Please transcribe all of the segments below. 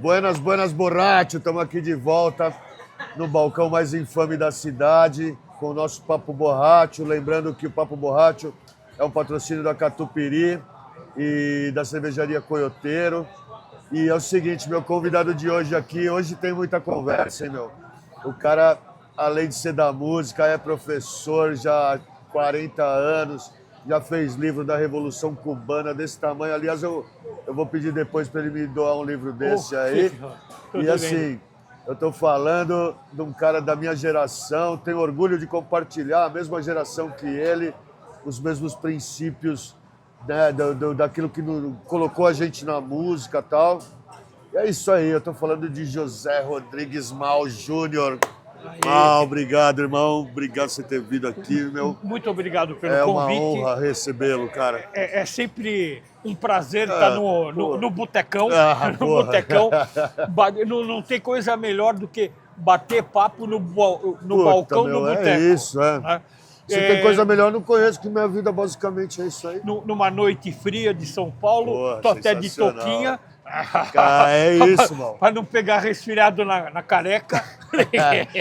Buenas, buenas, borracho. Estamos aqui de volta no balcão mais infame da cidade com o nosso Papo Borracho. Lembrando que o Papo Borracho é um patrocínio da Catupiry e da cervejaria Coioteiro. E é o seguinte, meu convidado de hoje aqui, hoje tem muita conversa, hein, meu? O cara, além de ser da música, é professor já há 40 anos, já fez livro da Revolução Cubana desse tamanho. Aliás, eu vou pedir depois para ele me doar um livro desse aí. E assim, eu estou falando de um cara da minha geração, tenho orgulho de compartilhar a mesma geração que ele, os mesmos princípios, né, daquilo que colocou a gente na música e tal. E é isso aí, eu estou falando de José Rodrigues Mal Júnior. Mal, obrigado, irmão. Obrigado por você ter vindo aqui, meu. Muito obrigado pelo convite. É uma honra recebê-lo, cara. É sempre um prazer estar no botecão. No porra. botecão. Não tem coisa melhor do que bater papo no balcão do boteco. É isso, é. Se tem coisa melhor, não conheço, que minha vida basicamente é isso aí. Numa noite fria de São Paulo, tô até de touquinha. É isso, mano. Para não pegar resfriado na careca.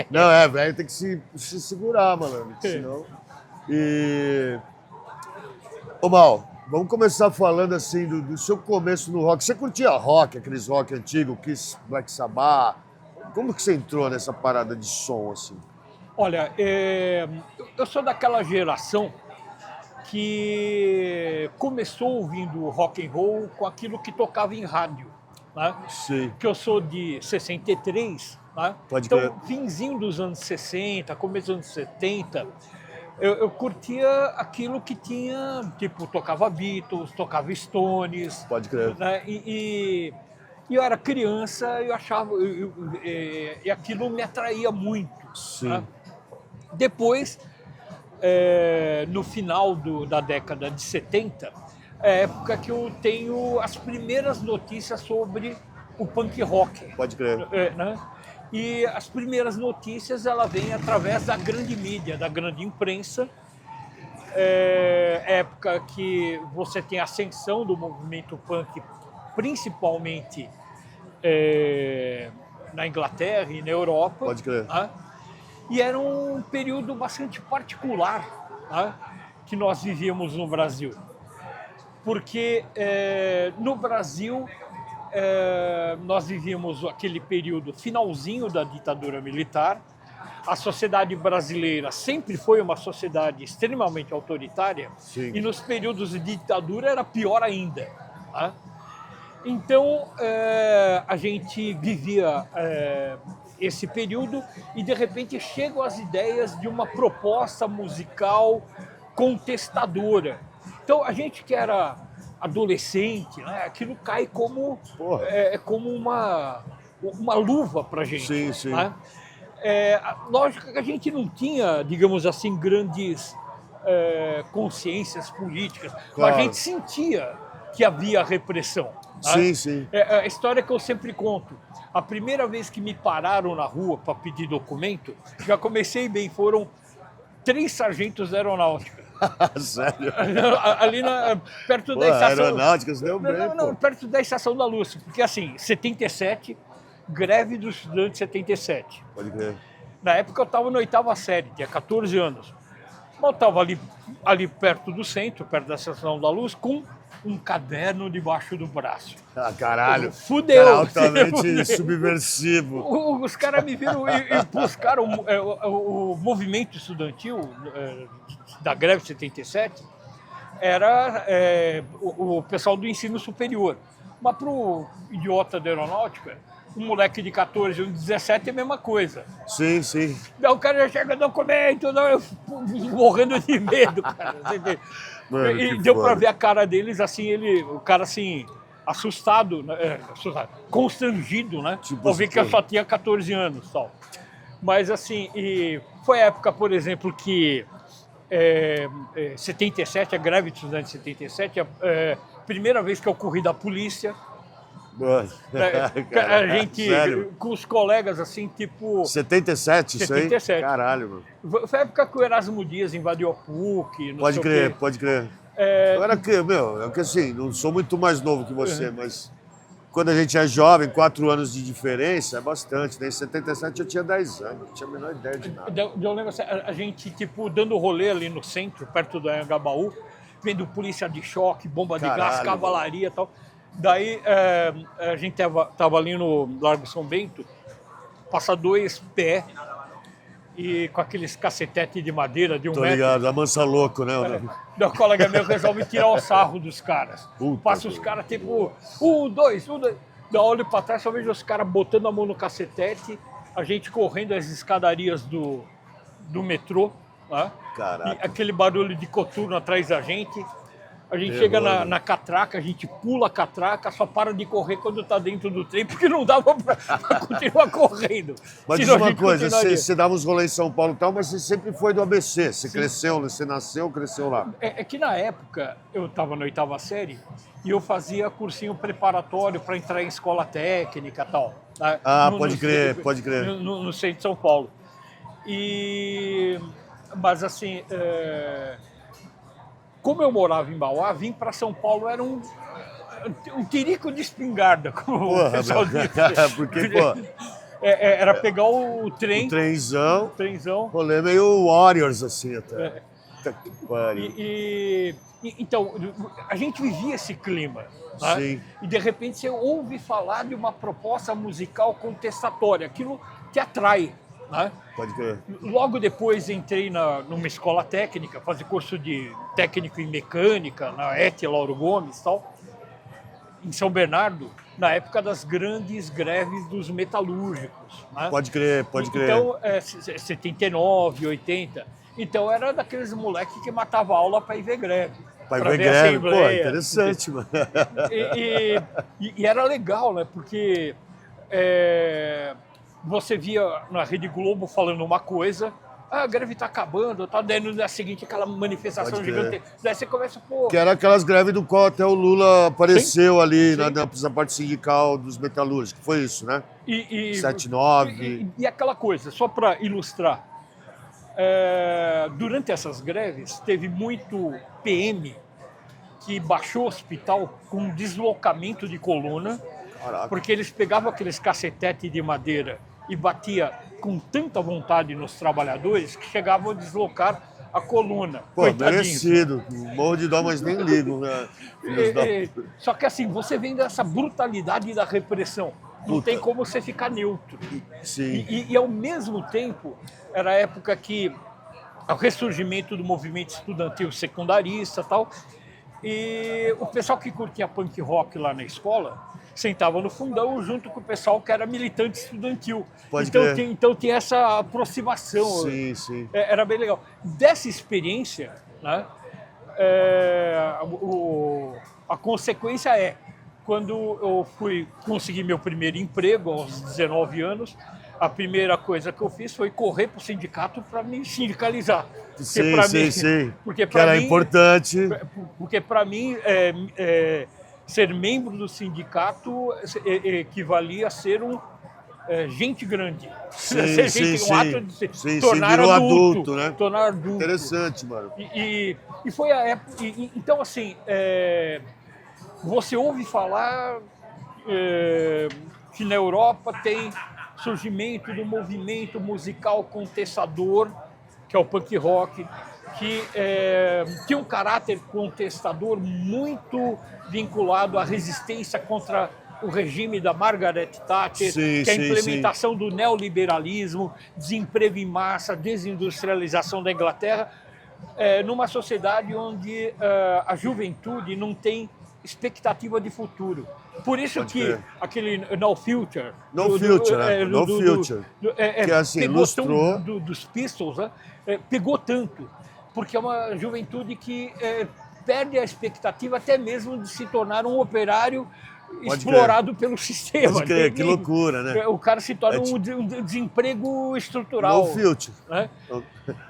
Não, velho, tem que se segurar, malandro, senão... Ô, Mal, vamos começar falando assim do seu começo no rock. Você curtia rock, aqueles rock antigos, Kiss, Black Sabbath? Como que você entrou nessa parada de som, assim? Olha, eu sou daquela geração que começou ouvindo rock and roll com aquilo que tocava em rádio, né? Sim. Que eu sou de 63, né? Pode então, crer. finzinho dos anos 60, começo dos anos 70, eu curtia aquilo que tinha, tipo, tocava Beatles, tocava Stones. Pode crer. Né? E eu era criança, eu achava, e aquilo me atraía muito. Sim. Né? Depois, no final da década de 70, é a época que eu tenho as primeiras notícias sobre o punk rock. Pode crer. Né? E as primeiras notícias ela vem através da grande mídia, da grande imprensa. Época que você tem a ascensão do movimento punk, principalmente na Inglaterra e na Europa. Pode crer. Né? E era um período bastante particular, né, que nós vivíamos no Brasil. Porque no Brasil nós vivíamos aquele período finalzinho da ditadura militar. A sociedade brasileira sempre foi uma sociedade extremamente autoritária. Sim. E nos períodos de ditadura era pior ainda. Né? Então a gente vivia esse período e de repente chegam as ideias de uma proposta musical contestadora. Então a gente que era adolescente, né, aquilo cai como uma luva para a gente. Sim, sim. Né? Lógico que a gente não tinha, digamos assim, grandes consciências políticas, Claro. mas a gente sentia que havia repressão. Sim, Né? sim. É a história que eu sempre conto. A primeira vez que me pararam na rua para pedir documento, já comecei bem, foram 3 sargentos da aeronáutica. Sério? Ali perto da estação... Aeronáuticas deu bem, não, perto da Estação da Luz. Porque assim, 77, greve dos estudantes 77. Pode crer. Na época eu estava na 8ª série, tinha 14 anos. Mas eu estava ali perto do centro, perto da Estação da Luz, com um caderno debaixo do braço. Ah, caralho. Fudeu. Cara, altamente subversivo. Os caras me viram e buscaram o movimento estudantil da greve 77, era o pessoal do ensino superior. Mas para o idiota da aeronáutica, um moleque de 14 ou 17 é a mesma coisa. Sim, sim. Não, o cara já chega documento, não, eu morrendo de medo, cara. Mano, E que deu foda. pra ver a cara deles, assim, o cara assim, assustado, né? Constrangido, né? Tipo Por ver assim, que eu só tinha 14 anos, tal. Mas assim, e foi a época, por exemplo, que 77, a greve de estudantes de 77, a primeira vez que eu corri da polícia. Mano, A gente, sério? com os colegas, assim, tipo... 77, isso aí? 77. Caralho, mano. Foi a época que o Erasmo Dias invadiu a PUC, não Pode sei o crer, quê. pode crer. Eu era que, meu, é que assim, não sou muito mais novo que você, mas quando a gente é jovem, 4 anos de diferença, é bastante, né? Em 77 eu tinha 10 anos, não tinha a menor ideia de nada. Eu lembro assim, a gente, tipo, dando rolê ali no centro, perto do Anhangabaú, vendo polícia de choque, bomba de gás, Caralho, cavalaria e tal. Daí a gente tava ali no Largo São Bento, passa 2 pé e com aqueles cacetete de madeira de 1 Tô metro. ligado, a mansa louco, né? Da colega meu resolve tirar o sarro dos caras. Puta Passa os que- caras tipo, 1, 2, 1, 2. Dá olho pra trás, só vejo os caras botando a mão no cacetete, a gente correndo as escadarias do metrô, né? Caraca. E aquele barulho de coturno atrás da gente. A gente Terror, chega né? na catraca, a gente pula a catraca, só para de correr quando tá dentro do trem, porque não dava pra continuar correndo. Mas diz Senão a uma gente coisa, continuaria. você dava uns rolês em São Paulo e tal, mas você sempre foi do ABC. Você cresceu, você nasceu, cresceu lá. É que na época eu estava na 8ª série e eu fazia cursinho preparatório para entrar em escola técnica e tal. Né? Ah, pode crer, pode crer. No centro de São Paulo. Mas assim, como eu morava em Mauá, vir para São Paulo era um tirico de espingarda, como o Porra, pessoal meu. diz. Porque, pô, Era pegar o trem, trenzão, trenzão, rolê meio Warriors, assim, até. Puta que pariu. Então, a gente vivia esse clima. Né? Sim. E de repente você ouve falar de uma proposta musical contestatória, aquilo te atrai. Né? Pode crer. Logo depois entrei numa escola técnica, fazer curso de técnico em mecânica, na ET Lauro Gomes e tal, em São Bernardo, na época das grandes greves dos metalúrgicos. Né? Pode crer, pode crer. Então, 79, 80. Então era daqueles moleques que matava aula para ir ver greve. Vai pra ver ver a greve, pô, assembleia. interessante, mano. E era legal, né? Porque você via na Rede Globo falando uma coisa, a greve tá acabando, tá, daí no dia seguinte aquela manifestação Pode crer. gigante. Daí você começa, pô, Que era aquelas greves do qual até o Lula apareceu ali Sim. na parte sindical dos metalúrgicos. Foi isso, né? 7-9. E aquela coisa, só para ilustrar, durante essas greves teve muito PM que baixou o hospital com deslocamento de coluna, Caraca. porque eles pegavam aqueles cacetetes de madeira e batia com tanta vontade nos trabalhadores que chegavam a deslocar a coluna. Pô, Coitadinhos. merecido. Morro de dó, mas nem ligo, né? Filhos da- Só que assim, você vem dessa brutalidade da repressão. Não Puta. tem como você ficar neutro. Sim. E ao mesmo tempo, era a época que o ressurgimento do movimento estudantil secundarista e tal, e o pessoal que curtia punk rock lá na escola sentava no fundão junto com o pessoal que era militante estudantil. Pode então, crer. então tinha essa aproximação. Sim, sim. Era bem legal. Dessa experiência, né, a consequência é, quando eu fui conseguir meu primeiro emprego aos 19 anos, a primeira coisa que eu fiz foi correr para o sindicato para me sindicalizar. Porque Sim, pra sim, mim- sim. Porque Que para era mim, importante. porque para mim ser membro do sindicato equivalia a ser um gente grande. Sim, Ser sim, gente, sim. um ato de se Sim, tornar virou adulto, adulto, né? tornar adulto. Interessante, mano. E foi a época. Então, assim, você ouve falar que na Europa tem surgimento do movimento musical contestador, que é o punk rock, que tinha um caráter contestador muito vinculado à resistência contra o regime da Margaret Thatcher, Sim, que é a sim, implementação do neoliberalismo, desemprego em massa, desindustrialização da Inglaterra, numa sociedade onde a juventude não tem expectativa de futuro. Por isso Pode que crer. aquele No Future... No Future, né? No Future. Que assim, pegou ilustrou. dos Pistols, né? Pegou tanto, porque é uma juventude que perde a expectativa até mesmo de se tornar um operário Pode explorado pelo sistema. Pode crer, que loucura, né? O cara se torna É um desemprego estrutural. No Future. Né?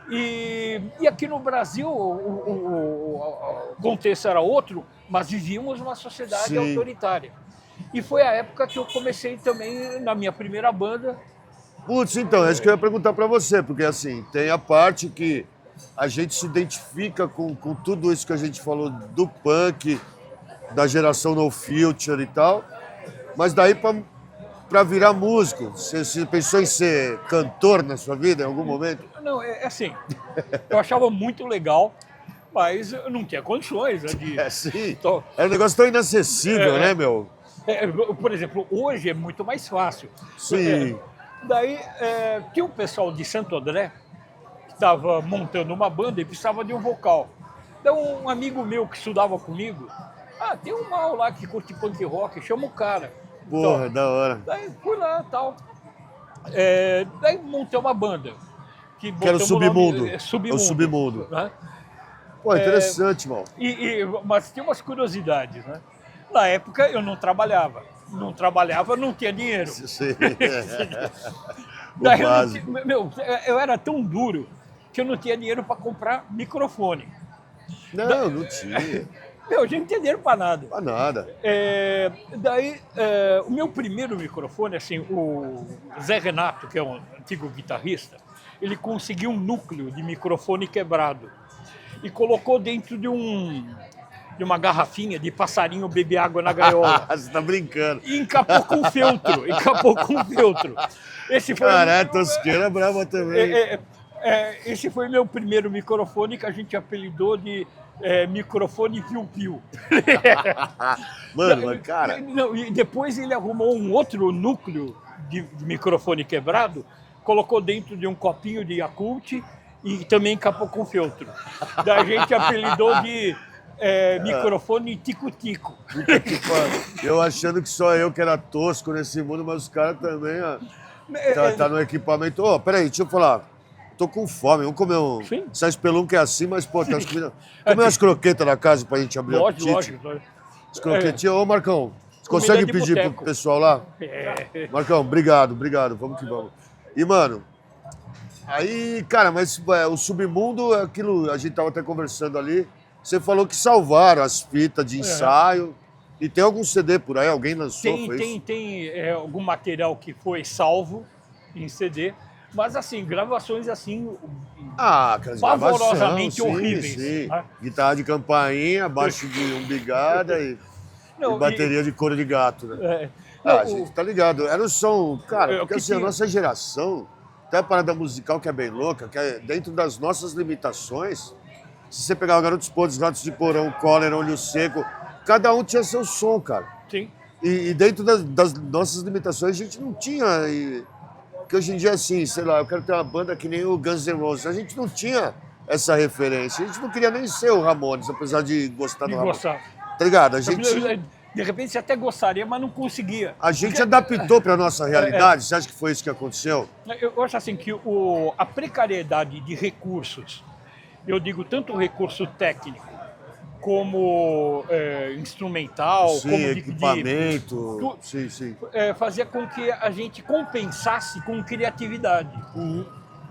E aqui no Brasil o contexto era outro, mas vivíamos uma sociedade Sim. autoritária. E foi a época que eu comecei também na minha primeira banda. Putz, então, é isso que eu ia perguntar pra você, porque assim, tem a parte que a gente se identifica com tudo isso que a gente falou do punk, da geração No Future e tal, Mas daí pra virar músico, você pensou em ser cantor na sua vida em algum momento? Não, é assim, eu achava muito legal, mas eu não tinha condições, né, de... É, sim. Então, É um negócio tão inacessível, né, meu? por exemplo, hoje é muito mais fácil. Sim. Daí, tinha um pessoal de Santo André que estava montando uma banda e precisava de um vocal. Então, um amigo meu que estudava comigo, tem um mal lá que curte punk rock, chama o cara. Porra, Então, da hora. daí fui lá e tal. Daí montei uma banda. Que era o botamos Submundo. nome, Submundo. O Submundo. Né? Pô, interessante, mano. Mas tinha umas curiosidades, né? Na época eu não trabalhava. Não tinha dinheiro. Sim. Daí eu era tão duro que eu não tinha dinheiro para comprar microfone. Não tinha. A gente não tinha dinheiro para nada. Pra nada. Daí, o meu primeiro microfone, assim, o Zé Renato, que é um antigo guitarrista, ele conseguiu um núcleo de microfone quebrado e colocou dentro de uma garrafinha de passarinho beber água na gaiola. Você tá brincando. E encapou com feltro. Esse foi tosqueira brava também. esse foi meu primeiro microfone, que a gente apelidou de microfone piu-piu. Mano, mas cara... Não, e depois ele arrumou um outro núcleo de microfone quebrado, colocou dentro de um copinho de Yakult e também encapou com feltro. Daí a gente apelidou de microfone tico-tico. Eu achando que só eu que era tosco nesse mundo, mas os caras também tá no equipamento. Ô, peraí, deixa eu falar. Tô com fome, vamos comer um... Sim. Essa espelunca é assim, mas, pô, tá as comidas... Comer umas croquetas na casa pra gente abrir o apetite. Lógico. As croquetinhas. Ô, Marcão, você Comida consegue de pedir boteco. pro pessoal lá? Marcão, obrigado. Vamos que vamos. E, mano, aí, cara, mas o Submundo, aquilo, a gente tava até conversando ali, você falou que salvaram as fitas de ensaio. E tem algum CD por aí? Alguém lançou? Tem algum material que foi salvo em CD, mas assim, gravações assim, aquelas pavorosamente gravação, horríveis. Sim. Né? Guitarra de campainha, baixo de umbigada e bateria de couro de gato, né? A gente tá ligado. Era o som, cara, porque assim, a nossa geração, até a parada musical que é bem louca, que é dentro das nossas limitações, se você pegar o Garotos Podres, Ratos de Porão, Cólera, Olho Seco, cada um tinha seu som, cara. Sim. E dentro das nossas limitações, a gente não tinha... Porque hoje em dia, assim, sei lá, eu quero ter uma banda que nem o Guns N' Roses. A gente não tinha essa referência. A gente não queria nem ser o Ramones, apesar de gostar do Ramones. Tá ligado? A gente... De repente você até gostaria, mas não conseguia. A gente adaptou para nossa realidade. Você acha que foi isso que aconteceu? Eu acho assim que a precariedade de recursos, eu digo tanto o recurso técnico, como instrumental, Sim, como equipamento. Sim. Fazia com que a gente compensasse com criatividade.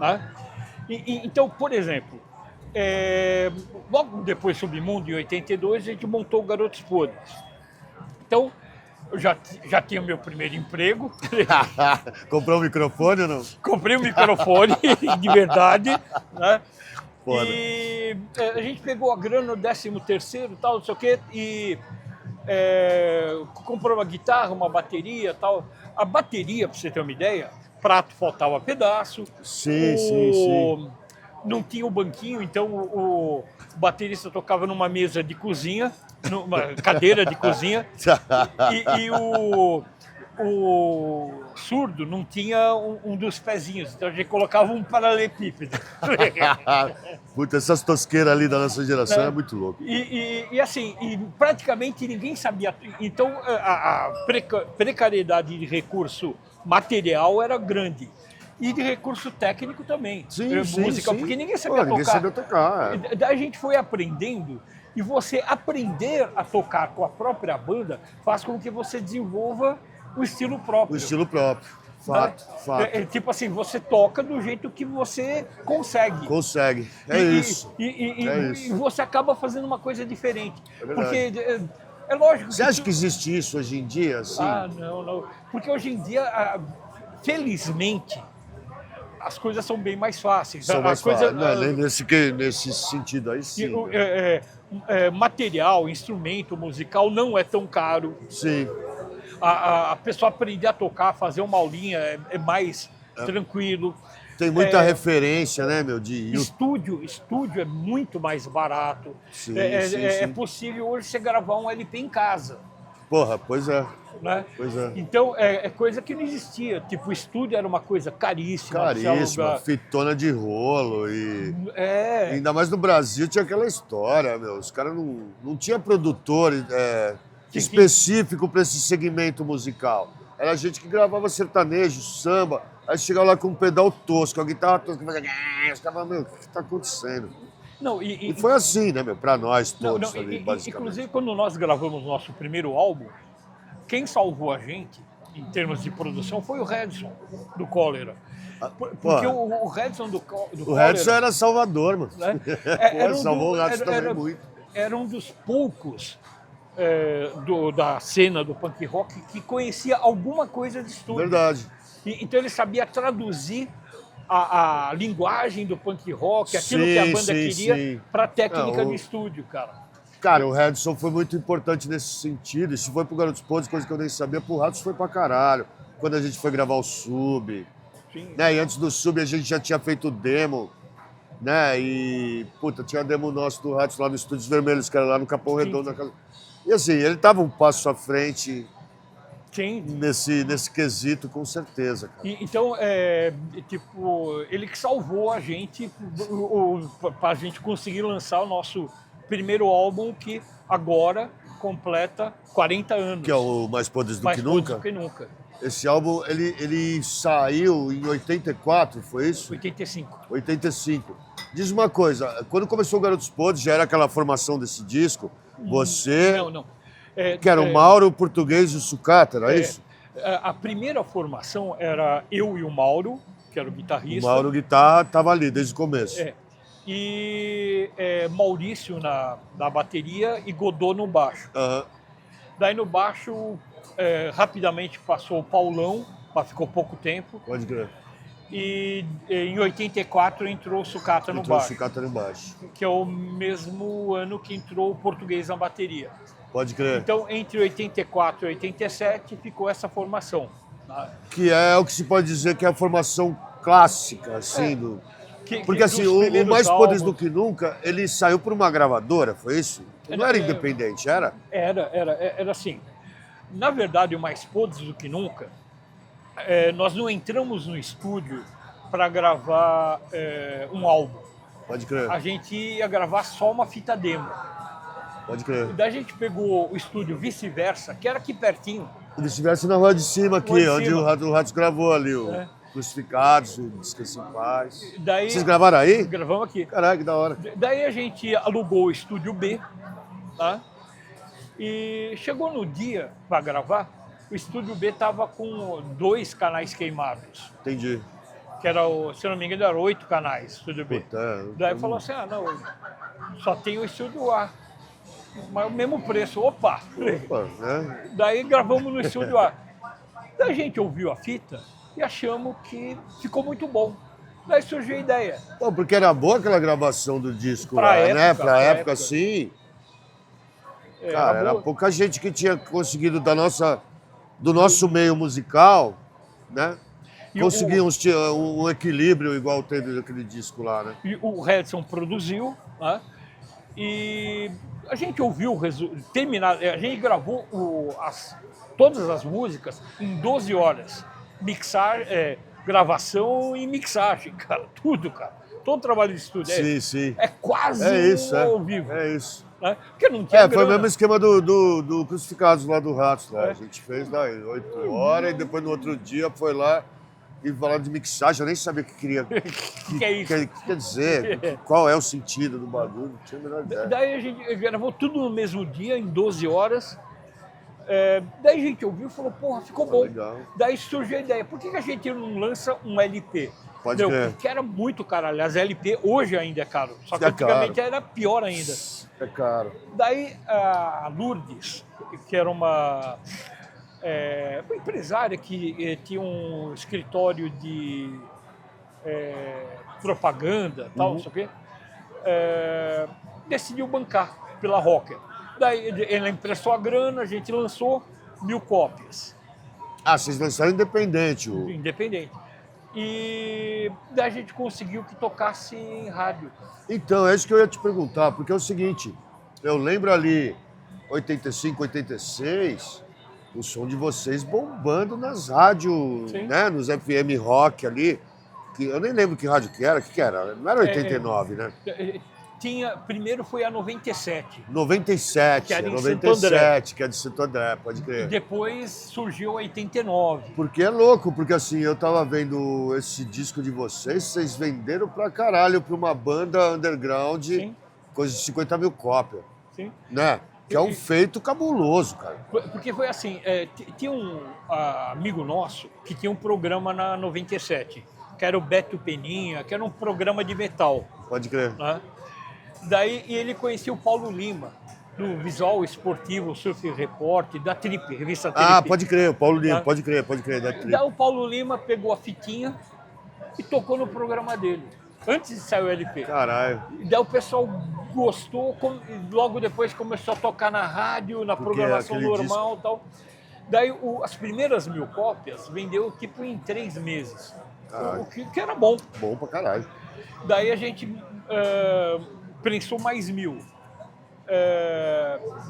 Né? Então, por exemplo, logo depois do Submundo, em 82, a gente montou o Garotos Podres. Então, eu já tinha o meu primeiro emprego. Comprou um microfone ou não? Comprei um microfone, de verdade, né? Foda. E a gente pegou a grana no 13º, tal, não sei o quê, e comprou uma guitarra, uma bateria, tal. A bateria, para você ter uma ideia, prato faltava pedaço. Sim. Não tinha o banquinho, então o baterista tocava numa mesa de cozinha, numa cadeira de cozinha, e o surdo não tinha um dos pezinhos, então a gente colocava um paralelepípedo. Puta, essas tosqueiras ali da nossa geração é muito louco. E assim, praticamente ninguém sabia. Então a precariedade de recurso material era grande. E de recurso técnico também. Música, porque ninguém sabia tocar. Ninguém sabia tocar. Daí a gente foi aprendendo, e você aprender a tocar com a própria banda faz com que você desenvolva o estilo próprio. O estilo próprio. Fato. Tipo assim, você toca do jeito que você consegue. Consegue. Isso. E você acaba fazendo uma coisa diferente. É verdade. Porque é lógico. Você acha que existe isso hoje em dia? Assim? Não. Porque hoje em dia, felizmente, as coisas são bem mais fáceis. São mais fáceis. Nesse sentido aí, sim. Material, instrumento musical não é tão caro. Sim. A pessoa aprender a tocar, fazer uma aulinha é mais tranquilo. Tem muita referência, né, meu, de Estúdio é muito mais barato. Sim, É sim. possível hoje você gravar um LP em casa. Porra, pois é. Né? Pois é. Então, é coisa que não existia. Tipo, o estúdio era uma coisa caríssima. pra você Caríssima, alugar. fitona de rolo e... É, Ainda mais no Brasil tinha aquela história, meu. Os caras não tinha produtor específico para esse segmento musical. Era gente que gravava sertanejo, samba, aí chegava lá com um pedal tosco, a guitarra tosca, fazia... Os caras falavam, meu, o que tá acontecendo? não, E foi assim, né, meu, pra nós não, todos não, ali, basicamente. inclusive, quando nós gravamos nosso primeiro álbum, quem salvou a gente, em termos de produção, foi o Redson, do Cólera. Porque porra. o Redson do O Cólera... Redson era Salvador, mano. né? Pô, salvou o Ratos também muito. Era um dos poucos da cena do punk rock que conhecia alguma coisa de estúdio. Verdade. Então ele sabia traduzir a linguagem do punk rock, aquilo que a banda queria, para a técnica de estúdio, cara. Cara, o Redson foi muito importante nesse sentido. E se foi pro Garotos Podres, coisa que eu nem sabia, pro Ratos foi pra caralho. Quando a gente foi gravar o Sub. Sim. Né? E antes do Sub a gente já tinha feito demo. Né? E, puta, tinha demo nosso do Ratos lá no Estúdios Vermelhos, que era lá no Capão Redondo. Na casa... E assim, ele tava um passo à frente. Sim. Nesse quesito, com certeza. Cara. Então, tipo, ele que salvou a gente pra gente conseguir lançar o nosso primeiro álbum, que agora completa 40 anos. Que é o Mais Podres do Que Nunca? Mais Podres do Que Nunca. Esse álbum, ele saiu em 84, foi isso? 85. 85. Diz uma coisa, quando começou o Garotos Podres, já era aquela formação desse disco? Você... Não. Que era o Mauro, o Português e o Sucata, era isso? A primeira formação era eu e o Mauro, que era o guitarrista. O Mauro, guitarra, estava ali desde o começo. E Maurício na bateria e Godot no baixo. Uhum. Daí no baixo, rapidamente passou o Paulão, mas ficou pouco tempo. Pode crer. E em 84 entrou o Sucata no baixo. O Sucata no baixo. Que é o mesmo ano que entrou o Português na bateria. Pode crer. Então, entre 84 e 87, ficou essa formação. Que é o que se pode dizer que é a formação clássica, assim, Porque assim, o Mais Podres do Que Nunca, ele saiu por uma gravadora, foi isso? Não era independente, era? Era assim. Na verdade, o Mais Podres do Que Nunca, nós não entramos no estúdio para gravar um álbum. Pode crer. A gente ia gravar só uma fita demo. Pode crer. Daí a gente pegou o estúdio Vice-Versa, que era aqui pertinho. O Vice-Versa na rua de cima aqui, onde o Ratos gravou ali, o Crucificados, o Descanse em Paz. Daí, vocês gravaram aí? Gravamos aqui. Caralho, que da hora. Daí a gente alugou o estúdio B, tá? E chegou no dia para gravar, o estúdio B tava com 2 canais queimados. Entendi. Que era, se eu não me engano, eram 8 canais, estúdio B. Puta, Daí falou assim, não, só tem o estúdio A. Mas o mesmo preço, opa! né? Daí gravamos no estúdio A. Daí a gente ouviu a fita e achamos que ficou muito bom. Daí surgiu a ideia. Pô, porque era boa aquela gravação do disco pra lá, época, né? Pra época, sim. Cara, era boa. pouca gente que tinha conseguido do nosso meio musical, né? Conseguir um equilíbrio igual teve aquele disco lá, né? E o Redson produziu, né? E a gente ouviu terminar, a gente gravou todas as músicas em 12 horas. Gravação e mixagem, cara, tudo, cara. Todo trabalho de estúdio. Sim. É quase ao vivo. É isso. Né? Porque não tinha foi o mesmo esquema do Crucificados lá do Ratos. Lá. A gente fez lá em 8 horas e depois no outro dia foi lá e falar de mixagem. Eu nem sabia o que queria. que é isso? Que quer dizer? Qual é o sentido do bagulho? Não tinha a menor ideia. Daí a gente gravou tudo no mesmo dia, em 12 horas. Daí a gente ouviu e falou, porra, ficou bom. Legal. Daí surgiu a ideia, por que a gente não lança um LP? Pode crer. Porque era muito caro, aliás, LP hoje ainda é caro, só que antigamente era pior ainda. É caro. Daí a Lourdes, que era uma empresária que tinha um escritório de propaganda, tal, não sei o quê, decidiu bancar pela Rocker. Daí ela emprestou a grana, a gente lançou, mil cópias. Ah, vocês lançaram independente. Independente. E daí a gente conseguiu que tocasse em rádio. Então, é isso que eu ia te perguntar, porque é o seguinte, eu lembro ali, 85, 86, o som de vocês bombando nas rádios, Sim. né, nos FM rock ali, que eu nem lembro que rádio que era, o que era? Não era 89, né? Primeiro foi a 97. 97, Que era em 97, que é de Santo André, pode crer. Depois surgiu a 89. Porque é louco, porque assim, eu tava vendo esse disco de vocês venderam pra caralho pra uma banda underground, Sim. coisa de 50 mil cópias, Sim. né? Que é um feito cabuloso, cara. Porque foi assim, tinha um amigo nosso que tinha um programa na 97, que era o Beto Peninha, que era um programa de metal. Pode crer. Né? Daí ele conhecia o Paulo Lima, do Visual Esportivo Surf Report, da Trip, revista Trip. Ah, pode crer, o Paulo Lima, Tá? pode crer, da Trip. Daí o Paulo Lima pegou a fitinha e tocou no programa dele, antes de sair o LP. Caralho. Daí o pessoal gostou, logo depois começou a tocar na rádio, na Porque programação aquele normal e tal. Daí as primeiras 1000 cópias vendeu tipo em 3 meses, Caralho. o que era bom. Bom pra caralho. Daí a gente prensou mais 1000.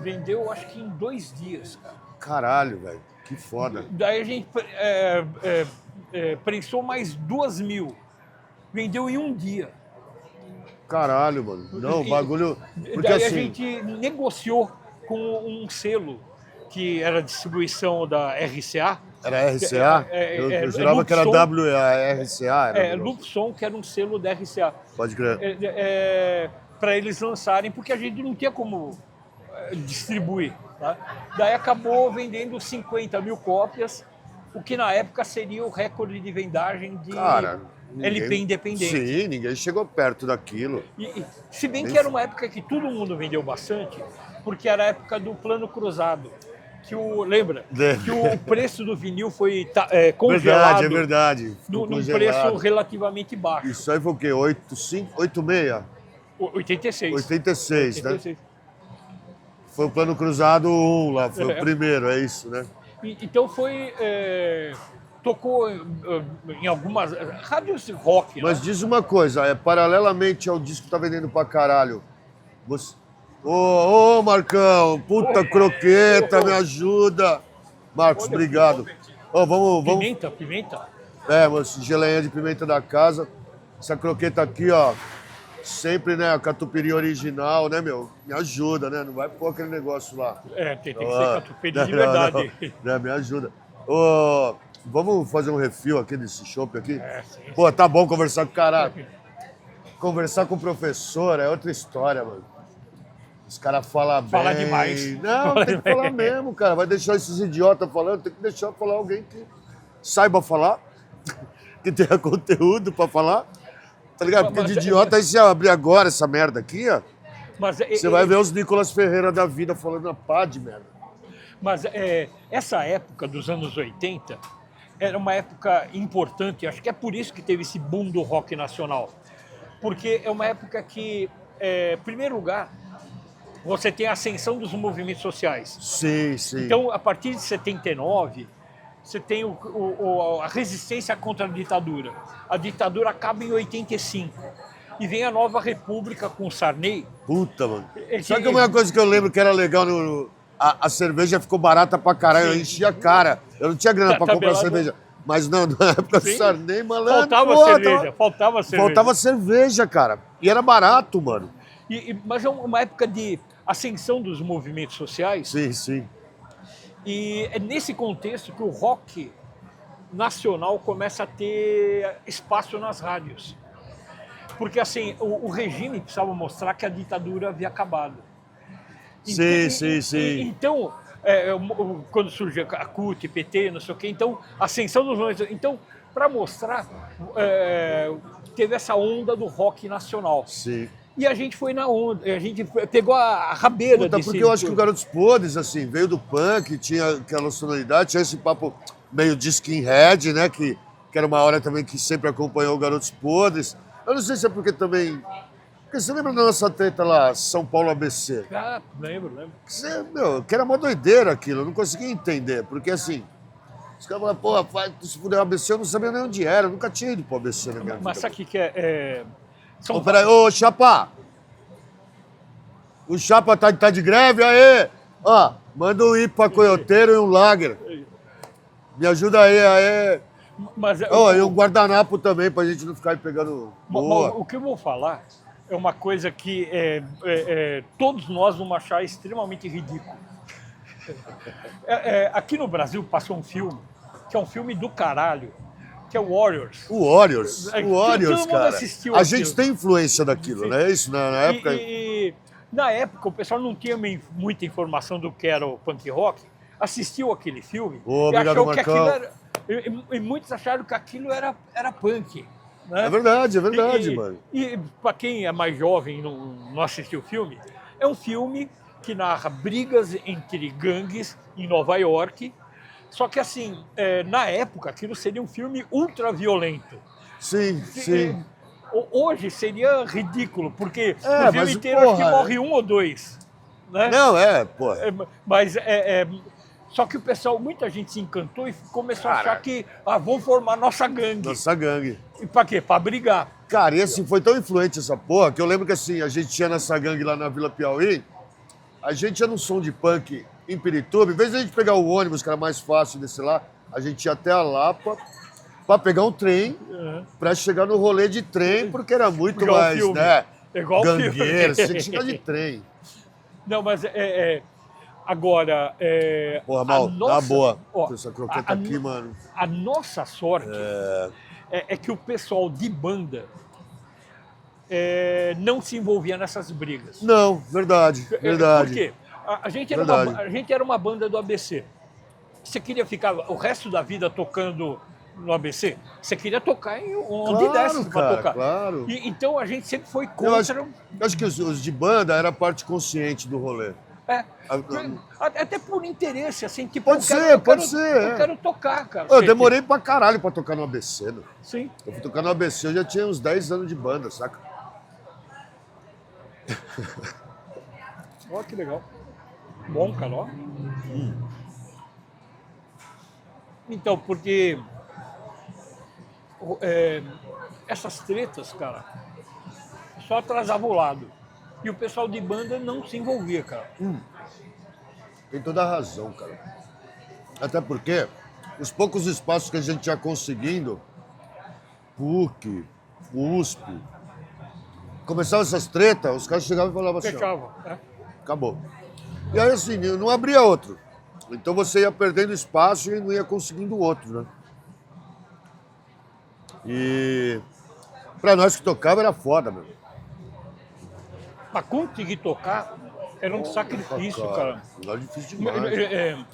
Vendeu acho que em 2 dias, cara. Caralho, velho. Que foda. Daí a gente prensou mais 2000. Vendeu em 1 dia. Caralho, mano. Não, o bagulho... Porque Daí a assim... gente negociou com um selo que era distribuição da RCA. Era RCA? Eu jurava que era RCA. Era Lupson, que era um selo da RCA. Pode crer. Para eles lançarem, porque a gente não tinha como distribuir. Tá? Daí acabou vendendo 50 mil cópias, o que na época seria o recorde de vendagem de LP independente. Sim, ninguém chegou perto daquilo. Se bem que era uma época que todo mundo vendeu bastante, porque era a época do Plano Cruzado. Lembra? Que o preço do vinil foi congelado. É verdade. Num preço relativamente baixo. Isso aí foi o quê? 85, 86? 86. 86, né? Foi o Plano Cruzado 1 lá, foi o primeiro, é isso, né? Então tocou em algumas rádios rock. Mas diz uma coisa, paralelamente ao disco que tá vendendo pra caralho, você... Ô, Marcão, puta croqueta, me ajuda. Marcos, obrigado. Vamos... Pimenta? Uma geleinha de pimenta da casa. Essa croqueta aqui, ó, sempre, né, a catupiry original, né, meu? Me ajuda, né? Não vai pôr aquele negócio lá. Tem que ser catupiry de verdade. Não, me ajuda. Vamos fazer um refil aqui desse chopp aqui? Sim. Pô, tá bom conversar com o cara. Conversar com o professor é outra história, mano. Os caras falam bem. Fala demais. Não, tem que falar mesmo, cara. Vai deixar esses idiotas falando, tem que deixar falar alguém que saiba falar, que tenha conteúdo pra falar. Tá ligado? Porque de idiota, aí se abrir agora essa merda aqui, ó, você vai ver os Nicolas Ferreira da vida falando uma pá de merda. Mas essa época dos anos 80 era uma época importante, acho que é por isso que teve esse boom do rock nacional. Porque é uma época que, em primeiro lugar, você tem a ascensão dos movimentos sociais. Sim, sim. Então, a partir de 79, você tem a resistência contra a ditadura. A ditadura acaba em 85. E vem a nova república com o Sarney. Puta, mano. Só que uma coisa que eu lembro que era legal, a cerveja ficou barata pra caralho, eu enchia a cara. Eu não tinha grana pra comprar cerveja. Mas não, na época do Sarney, malandro. Faltava cerveja. Faltava cerveja, cara. E era barato, mano. Mas é uma época de ascensão dos movimentos sociais. Sim, sim. E é nesse contexto que o rock nacional começa a ter espaço nas rádios. Porque assim, o regime precisava mostrar que a ditadura havia acabado. Sim. Então, quando surgiu a CUT, PT, não sei o quê, então, a ascensão dos movimentos. Então, para mostrar, teve essa onda do rock nacional. Sim. E a gente foi na onda, a gente pegou a rabeira disso. Porque eu acho que o Garotos Podres, assim, veio do punk, tinha aquela sonoridade, tinha esse papo meio de skinhead, né? Que era uma hora também que sempre acompanhou o Garotos Podres. Eu não sei se é porque também Porque você lembra da nossa treta lá, São Paulo ABC? Ah, lembro. Que era uma doideira aquilo, eu não conseguia entender. Porque assim, os caras falavam, pô, rapaz, se fuder o ABC, eu não sabia nem onde era, eu nunca tinha ido pro ABC na minha vida. Mas sabe o que é? São Ô, peraí, ô, Chapa! O Chapa tá de greve, aí! Ó, manda um IPA coioteiro e um lager. Me ajuda aí. Mas, Ó, e um guardanapo também, pra gente não ficar aí pegando boa. o que eu vou falar é uma coisa que todos nós vamos achar extremamente ridículo. Aqui no Brasil passou um filme, que é um filme do caralho, que é o Warriors. O Warriors, Todo mundo cara. assistiu A aquilo. gente tem influência daquilo, né? Isso, na época... Na época, o pessoal não tinha muita informação do que era o punk rock, assistiu aquele filme Obrigado, e achou Marcão. que aquilo era... E muitos acharam que aquilo era punk. Né? É verdade, mano. E para quem é mais jovem e não assistiu o filme, é um filme que narra brigas entre gangues em Nova York. Só que assim, na época, aquilo seria um filme ultra violento. Sim. Hoje seria ridículo, porque É, no mas, filme inteiro porra, acho que morre um ou dois. Né? Não, porra. Mas só que o pessoal, muita gente se encantou e começou a achar que vamos formar nossa gangue. Nossa gangue. E pra quê? Pra brigar. Cara, e assim, foi tão influente essa porra, que eu lembro que assim, a gente tinha nessa gangue lá na Vila Piauí, a gente ia num som de punk em Pirituba, em vez de a gente pegar o ônibus, que era mais fácil descer lá, a gente ia até a Lapa pra pegar um trem, pra chegar no rolê de trem, porque era muito Igual mais, filme. né? Igual gangueiro, filme. você tinha que chegar de trem. Não, mas agora... Porra, Mal, nossa, na boa. ó, Essa croqueta aqui, mano. A nossa sorte é que o pessoal de banda não se envolvia nessas brigas. Não, verdade. Por quê? A gente era uma banda do ABC. Você queria ficar o resto da vida tocando no ABC? Você queria tocar onde desse para tocar. Claro. Então a gente sempre foi Eu contra... acho que os de banda era a parte consciente do rolê. Até por interesse, assim, tipo... Pode ser. Eu quero tocar, cara. Eu demorei pra caralho pra tocar no ABC, né? Sim. Eu fui tocar no ABC, eu já tinha uns 10 anos de banda, saca? Olha que legal. Bom, cara, ó. Então, porque essas tretas, cara, só atrasava o lado. E o pessoal de banda não se envolvia, cara. Tem toda a razão, cara. Até porque os poucos espaços que a gente ia conseguindo, PUC, USP, começavam essas tretas, os caras chegavam e falavam assim, Fechava, acabou. E aí assim, não abria outro. Então você ia perdendo espaço e não ia conseguindo outro, né? E pra nós que tocava era foda, meu. Pra conseguir tocar, era um sacrifício, cara. Era difícil demais.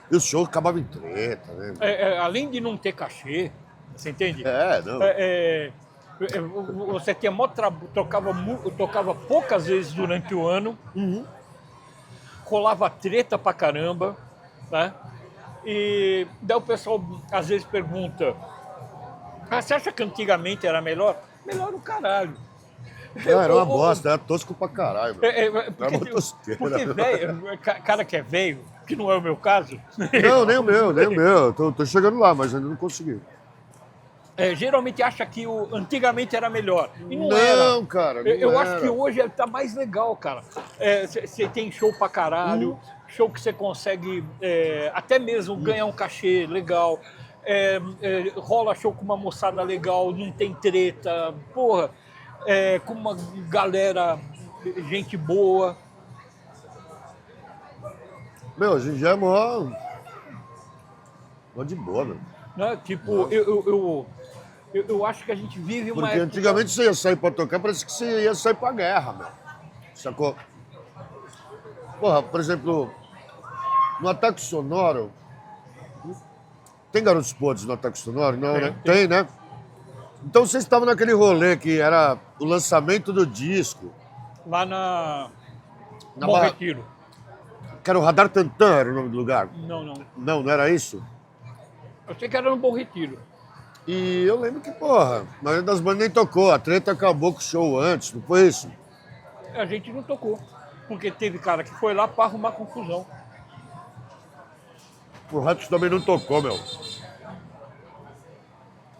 E o show acabava em treta, né? Além de não ter cachê, você entende? Não. Você tinha tocava poucas vezes durante o ano, rolava treta pra caramba, né? E daí o pessoal às vezes pergunta: você acha que antigamente era melhor? Melhor o caralho. Não, era uma bosta, era tosco pra caralho. Porque velho, cara que é velho, que não é o meu caso. Não, nem o meu. Tô chegando lá, mas ainda não consegui. Geralmente acha que antigamente era melhor. E não era. Cara, não eu era. acho que hoje tá mais legal, cara. Você tem show pra caralho, show que você consegue até mesmo ganhar um cachê legal. Rola show com uma moçada legal, não tem treta. Porra, com uma galera, gente boa. Meu, a gente já é mó de boa, meu. Né? Tipo, eu acho que a gente vive uma Porque época... antigamente você ia sair pra tocar, parece que você ia sair pra guerra, meu. Sacou? Porra, por exemplo, no Ataque Sonoro... Tem Garotos Podres no Ataque Sonoro? Não, né? Tem, né? Então vocês estavam naquele rolê que era o lançamento do disco. Lá na Bom Retiro. Que era o Radar Tantan, era o nome do lugar? Não. Não era isso? Eu sei que era no Bom Retiro. E eu lembro que, porra, a maioria das bandas nem tocou. A treta acabou com o show antes, não foi isso? A gente não tocou. Porque teve cara que foi lá para arrumar confusão. O Ratos também não tocou, meu.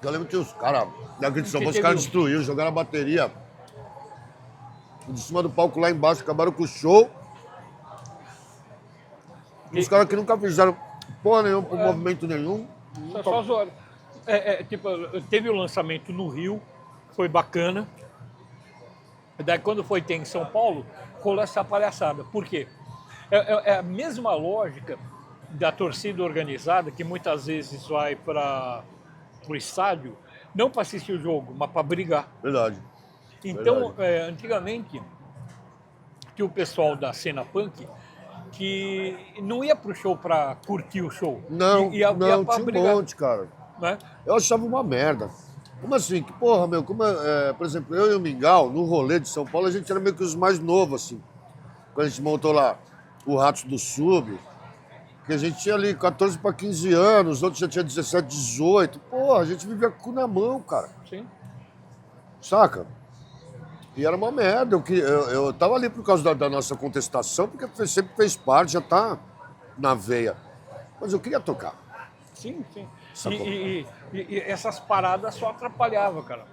Eu lembro que os caras daqui de São Paulo, os caras destruíram, jogaram a bateria de cima do palco lá embaixo, acabaram com o show. Os caras que nunca fizeram porra nenhuma pro movimento nenhum. Só zoaram. Tipo, teve o lançamento no Rio, foi bacana. Daí quando foi ter em São Paulo, rolou essa palhaçada. Por quê? É a mesma lógica da torcida organizada, que muitas vezes vai para o estádio, não para assistir o jogo, mas para brigar. Verdade. Então, antigamente, tinha o pessoal da cena punk que não ia pro show para curtir o show. Não, ia não, pra tinha brigar, um monte, cara. né? Eu achava uma merda. Como assim? Que porra, meu, por exemplo, eu e o Mingau, no rolê de São Paulo, a gente era meio que os mais novos, assim. Quando a gente montou lá o Ratos do Sub, que a gente tinha ali 14 para 15 anos, outros já tinha 17, 18. Porra, a gente vivia com o cu na mão, cara. Sim. Saca? E era uma merda. Eu tava ali por causa da nossa contestação, porque sempre fez parte, já tá na veia. Mas eu queria tocar. Sim, sim. Sacou? E essas paradas só atrapalhavam, cara.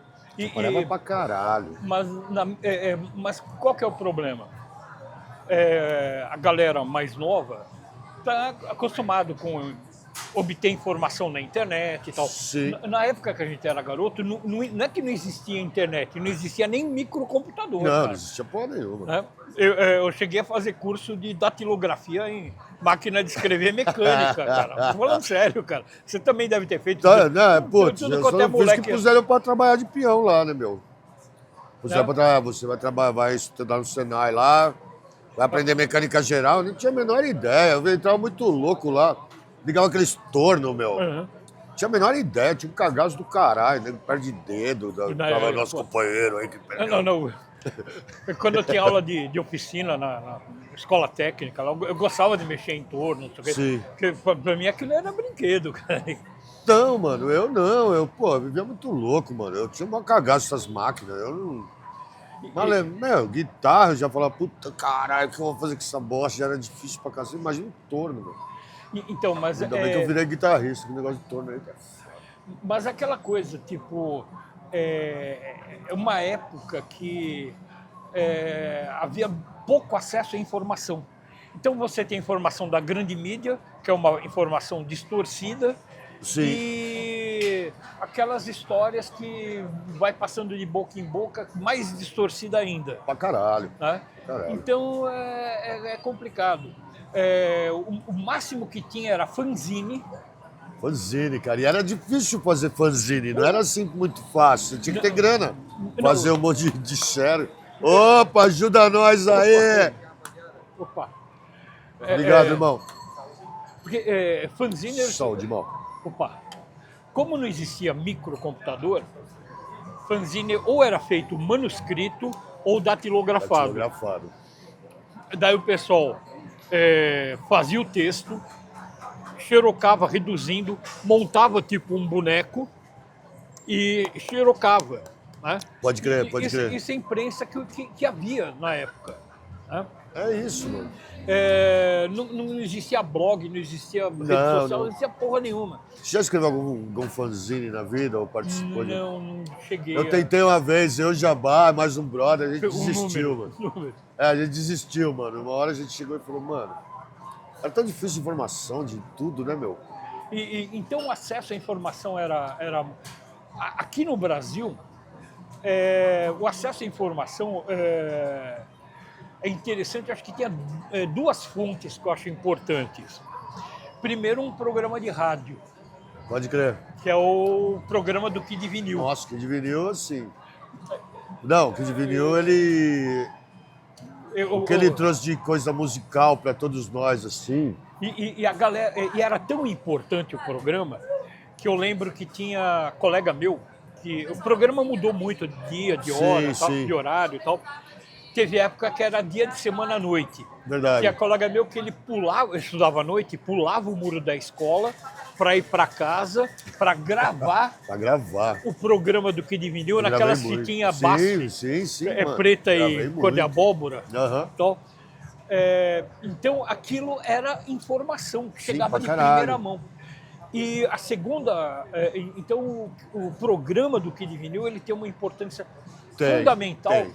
Parava pra caralho. Mas qual que é o problema? A galera mais nova tá acostumado com obter informação na internet e tal. Sim. Na época que a gente era garoto, não é que não existia internet, não existia nem microcomputador. Não, cara. não existia porra nenhuma. Né? Eu cheguei a fazer curso de datilografia em máquina de escrever mecânica, cara. Tô falando sério, cara. Você também deve ter feito. Tá, né? Putz, tudo eu quanto só é fiz moleque. que puseram pra trabalhar de peão lá, né, meu? Não. Você vai trabalhar, vai estudar no Senai lá, vai aprender mecânica geral. Eu nem tinha a menor ideia. Eu entrava muito louco lá. Ligava aqueles tornos, meu. Uhum. Tinha a menor ideia, tinha um cagaço do caralho, né? Perde dedo, tava nosso companheiro aí que perdeu. Não. Quando eu tinha aula de oficina na escola técnica, eu gostava de mexer em torno, não sei o Sim. quê. Porque pra mim aquilo era brinquedo, cara. Não, mano, eu não. Eu vivia muito louco, mano. Eu tinha uma cagaço essas máquinas. Eu não. Mas, meu, guitarra, eu já falava, puta caralho, o que eu vou fazer com essa bosta? Já era difícil pra cacete. Imagina um torno, meu. Então, mas Ainda bem que eu virei guitarrista, que negócio de torno aí, cara. Mas aquela coisa, tipo, uma época que havia pouco acesso à informação. Então você tem informação da grande mídia, que é uma informação distorcida, Sim. e aquelas histórias que vai passando de boca em boca, mais distorcida ainda. Pra caralho. Né? Caralho. Então é complicado. O máximo que tinha era fanzine. Fanzine, cara. E era difícil fazer fanzine, não era assim muito fácil. Você tinha que ter grana. Fazer um monte de share. Opa, ajuda nós aí! Opa! Obrigado, irmão. Porque fanzine... Saúde, irmão. Opa! Como não existia microcomputador, fanzine ou era feito manuscrito ou datilografado. Datilografado. Daí o pessoal fazia o texto, xerocava reduzindo, montava tipo um boneco e xerocava. Né? Pode crer, pode crer. Isso é a imprensa que havia na época. Né? É isso, mano. Não existia blog, não existia rede social, não existia porra nenhuma. Você já escreveu algum fanzine na vida ou participou de? Não cheguei. Eu tentei uma vez, eu, Jabá, mais um brother, a gente desistiu, mano. A gente desistiu, mano. Uma hora a gente chegou e falou, mano, era tão difícil a informação de tudo, né, meu? Então o acesso à informação era... Aqui no Brasil, o acesso à informação é interessante, acho que tinha duas fontes que eu acho importantes. Primeiro, um programa de rádio. Pode crer. Que é o programa do Kid Vinil. Nossa, Kid Vinil, assim... Não, o Kid Vinil, ele... O que ele trouxe de coisa musical pra todos nós, assim... E a galera... E era tão importante o programa, que eu lembro que tinha colega meu, que o programa mudou muito de dia, de hora, sim. de horário e tal... teve época que era dia de semana à noite. Verdade. Tinha colega meu que ele pulava, eu estudava à noite, pulava o muro da escola para ir para casa, para gravar Pra gravar. o programa do Kid Vinil Eu gravei naquelas muito. fitinhas Sim, BASF, sim, mano. preta Gravei e cor de muito. abóbora. Aham. Então aquilo era informação que Sim, chegava pra de caralho. primeira mão. E a segunda, então o programa do Kid Vinil ele tem uma importância fundamental tem.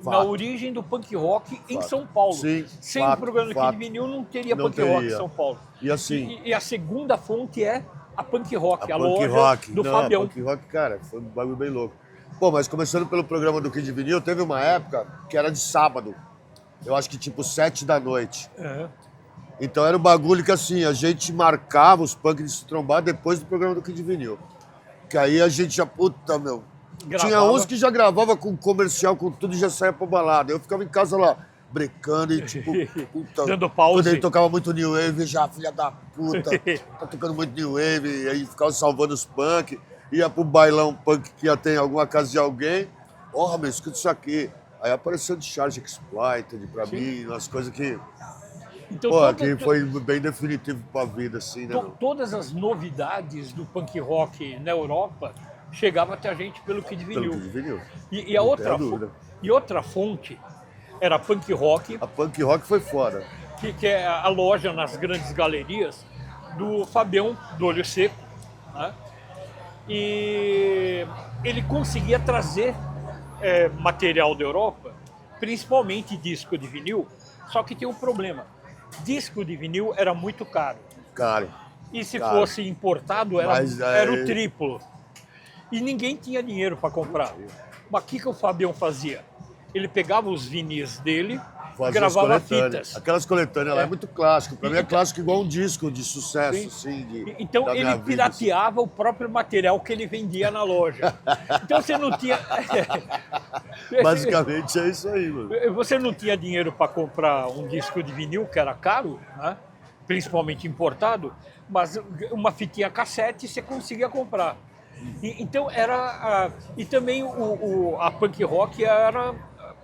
na Fato. origem do punk rock em Fato. São Paulo. Sim, Sem fato, o programa do fato. Kid Vinil não teria Não punk rock em teria. São Paulo. E assim- E a segunda fonte é a punk rock, a Punk loja rock. do Não, Fabião. Punk rock, cara, foi um bagulho bem louco. Pô, mas começando pelo programa do Kid Vinil, teve uma época que era de sábado. Eu acho que tipo 7 da noite. Aham. Então era um bagulho que assim, a gente marcava os punks de se trombar depois do programa do Kid Vinil. Que aí a gente já, puta, meu. Tinha Gravava. uns que já gravava com comercial, com tudo e já saía pra balada. Eu ficava em casa lá, brecando e tipo, puta. Dando pause. Quando ele tocava muito New Wave, já, filha da puta, tá tocando muito New Wave. E aí ficava salvando os punk. Ia pro bailão punk que ia ter em alguma casa de alguém. Porra, meu, escuta isso aqui. Aí apareceu de Charge Exploited pra mim, umas coisas que. Então, Pô, que foi bem definitivo pra vida, assim, né? meu? todas as novidades do punk rock na Europa chegavam até a gente pelo Kid Pelo Vinil. Kid Vinil. E a Não outra, tenho dúvida. e outra fonte era a punk rock, A punk rock foi foda. que é a loja nas grandes galerias do Fabião do Olho Seco, né? E ele conseguia trazer material da Europa, principalmente disco de vinil, só que tinha um problema. Disco de vinil era muito caro. Cara, E se Caro. fosse importado, era, Mas, era o triplo. E ninguém tinha dinheiro para comprar. Mas o que o Fabião fazia? Ele pegava os vinis dele, fazia gravava as coletâneas. fitas. Aquelas coletâneas lá é muito clássico. Pra mim é clássico igual um disco de sucesso, Sim. assim. Então da minha ele vida, pirateava o próprio material que ele vendia na loja. Então você não tinha. assim. Basicamente é isso aí, mano. Você não tinha dinheiro para comprar um disco de vinil, que era caro, né? Principalmente importado, mas uma fitinha cassete você conseguia comprar. Então era. E também a punk rock era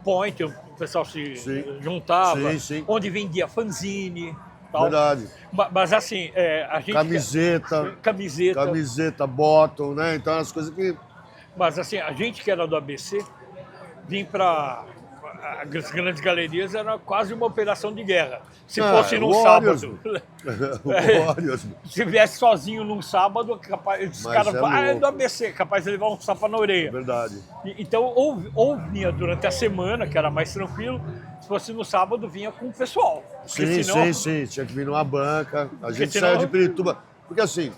point, o pessoal se Sim. juntava, Sim, sim. onde vendia fanzine. Tal. Verdade. Mas assim, a gente. Camiseta, Camiseta. bottom, né? Então as coisas que. Mas assim, a gente que era do ABC, vir para as grandes galerias era quase uma operação de guerra. Se fosse num Warriors, sábado. Warriors. Se viesse sozinho num sábado, capaz, os Mas caras é falam, é louco. do ABC, capaz de levar um tapa na orelha. Verdade. Então, ou vinha durante a semana, que era mais tranquilo, se fosse no sábado, vinha com o pessoal. Porque Sim, sim. Tinha que vir numa banca. A gente senão- saiu de Pirituba. Porque assim,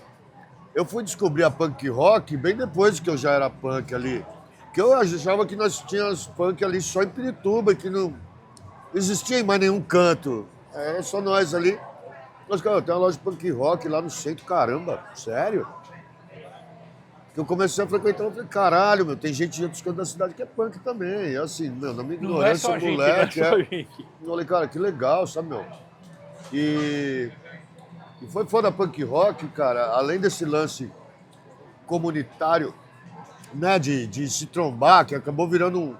eu fui descobrir a punk rock bem depois que eu já era punk ali. Que eu achava que nós tínhamos punk ali só em Pirituba, que não existia em mais nenhum canto. Era só nós ali. Nós, cara, tem uma loja de punk rock lá no centro, caramba, sério? Que eu comecei a frequentar, eu falei, caralho, meu, tem gente de outros cantos da cidade que é punk também. E assim, meu, na minha Não é ignorância, só a gente, moleque. não é só a gente. Eu falei, cara, que legal, sabe, meu? E foi foda punk rock, cara, além desse lance comunitário, né, de se trombar, que acabou virando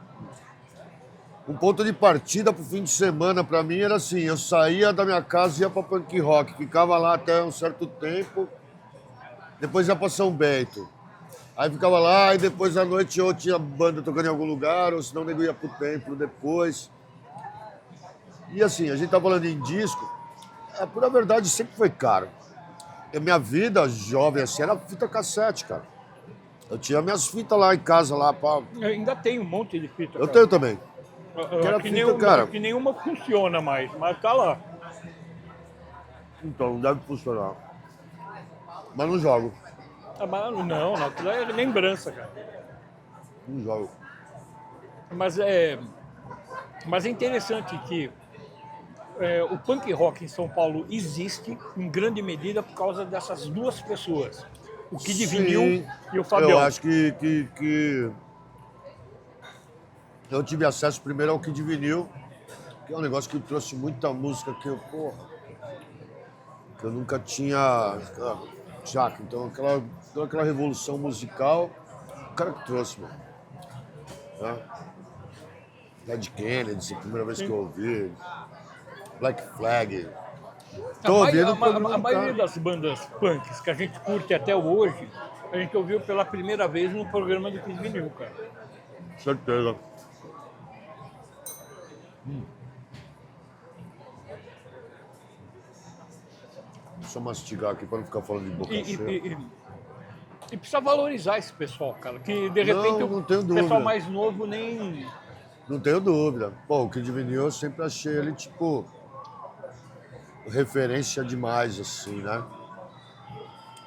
um ponto de partida pro fim de semana pra mim, era assim, eu saía da minha casa e ia pra punk rock, ficava lá até um certo tempo, depois ia pra São Bento. Aí ficava lá e depois à noite ou tinha banda tocando em algum lugar, ou senão o nego ia pro templo depois. E assim, a gente tá falando em disco, a pura verdade sempre foi caro. A minha vida jovem assim era fita cassete, cara. Eu tinha minhas fitas lá em casa, lá pra... Eu ainda tem um monte de fita. Eu cara. tenho também. era que, fita, cara. que nenhuma funciona mais, mas tá lá. Então, não deve funcionar. Mas não jogo. Mas não, aquilo é lembrança, cara. Não jogo. Mas é interessante que o punk rock em São Paulo existe em grande medida por causa dessas duas pessoas. O Kid Vinil e o Fabião. Eu acho que eu tive acesso primeiro ao Kid Vinil, que é um negócio que trouxe muita música que eu, que eu nunca tinha. Jaca, então toda aquela revolução musical, o cara que trouxe, mano. Né? Dead Kennedys, a primeira vez que eu ouvi. Black Flag. A, Tô mai- ouvindo a ma- todo mundo, a maioria cara. das bandas punks que a gente curte até hoje, a gente ouviu pela primeira vez no programa do Kid Vinil, cara. Certeza. Deixa eu mastigar aqui para não ficar falando de boca E, cheia. e precisa valorizar esse pessoal, cara. Que de repente Não tenho o dúvida. pessoal mais novo nem. Não tenho dúvida. Pô, o Kid Vinil eu sempre achei ele, tipo, referência demais, assim, né?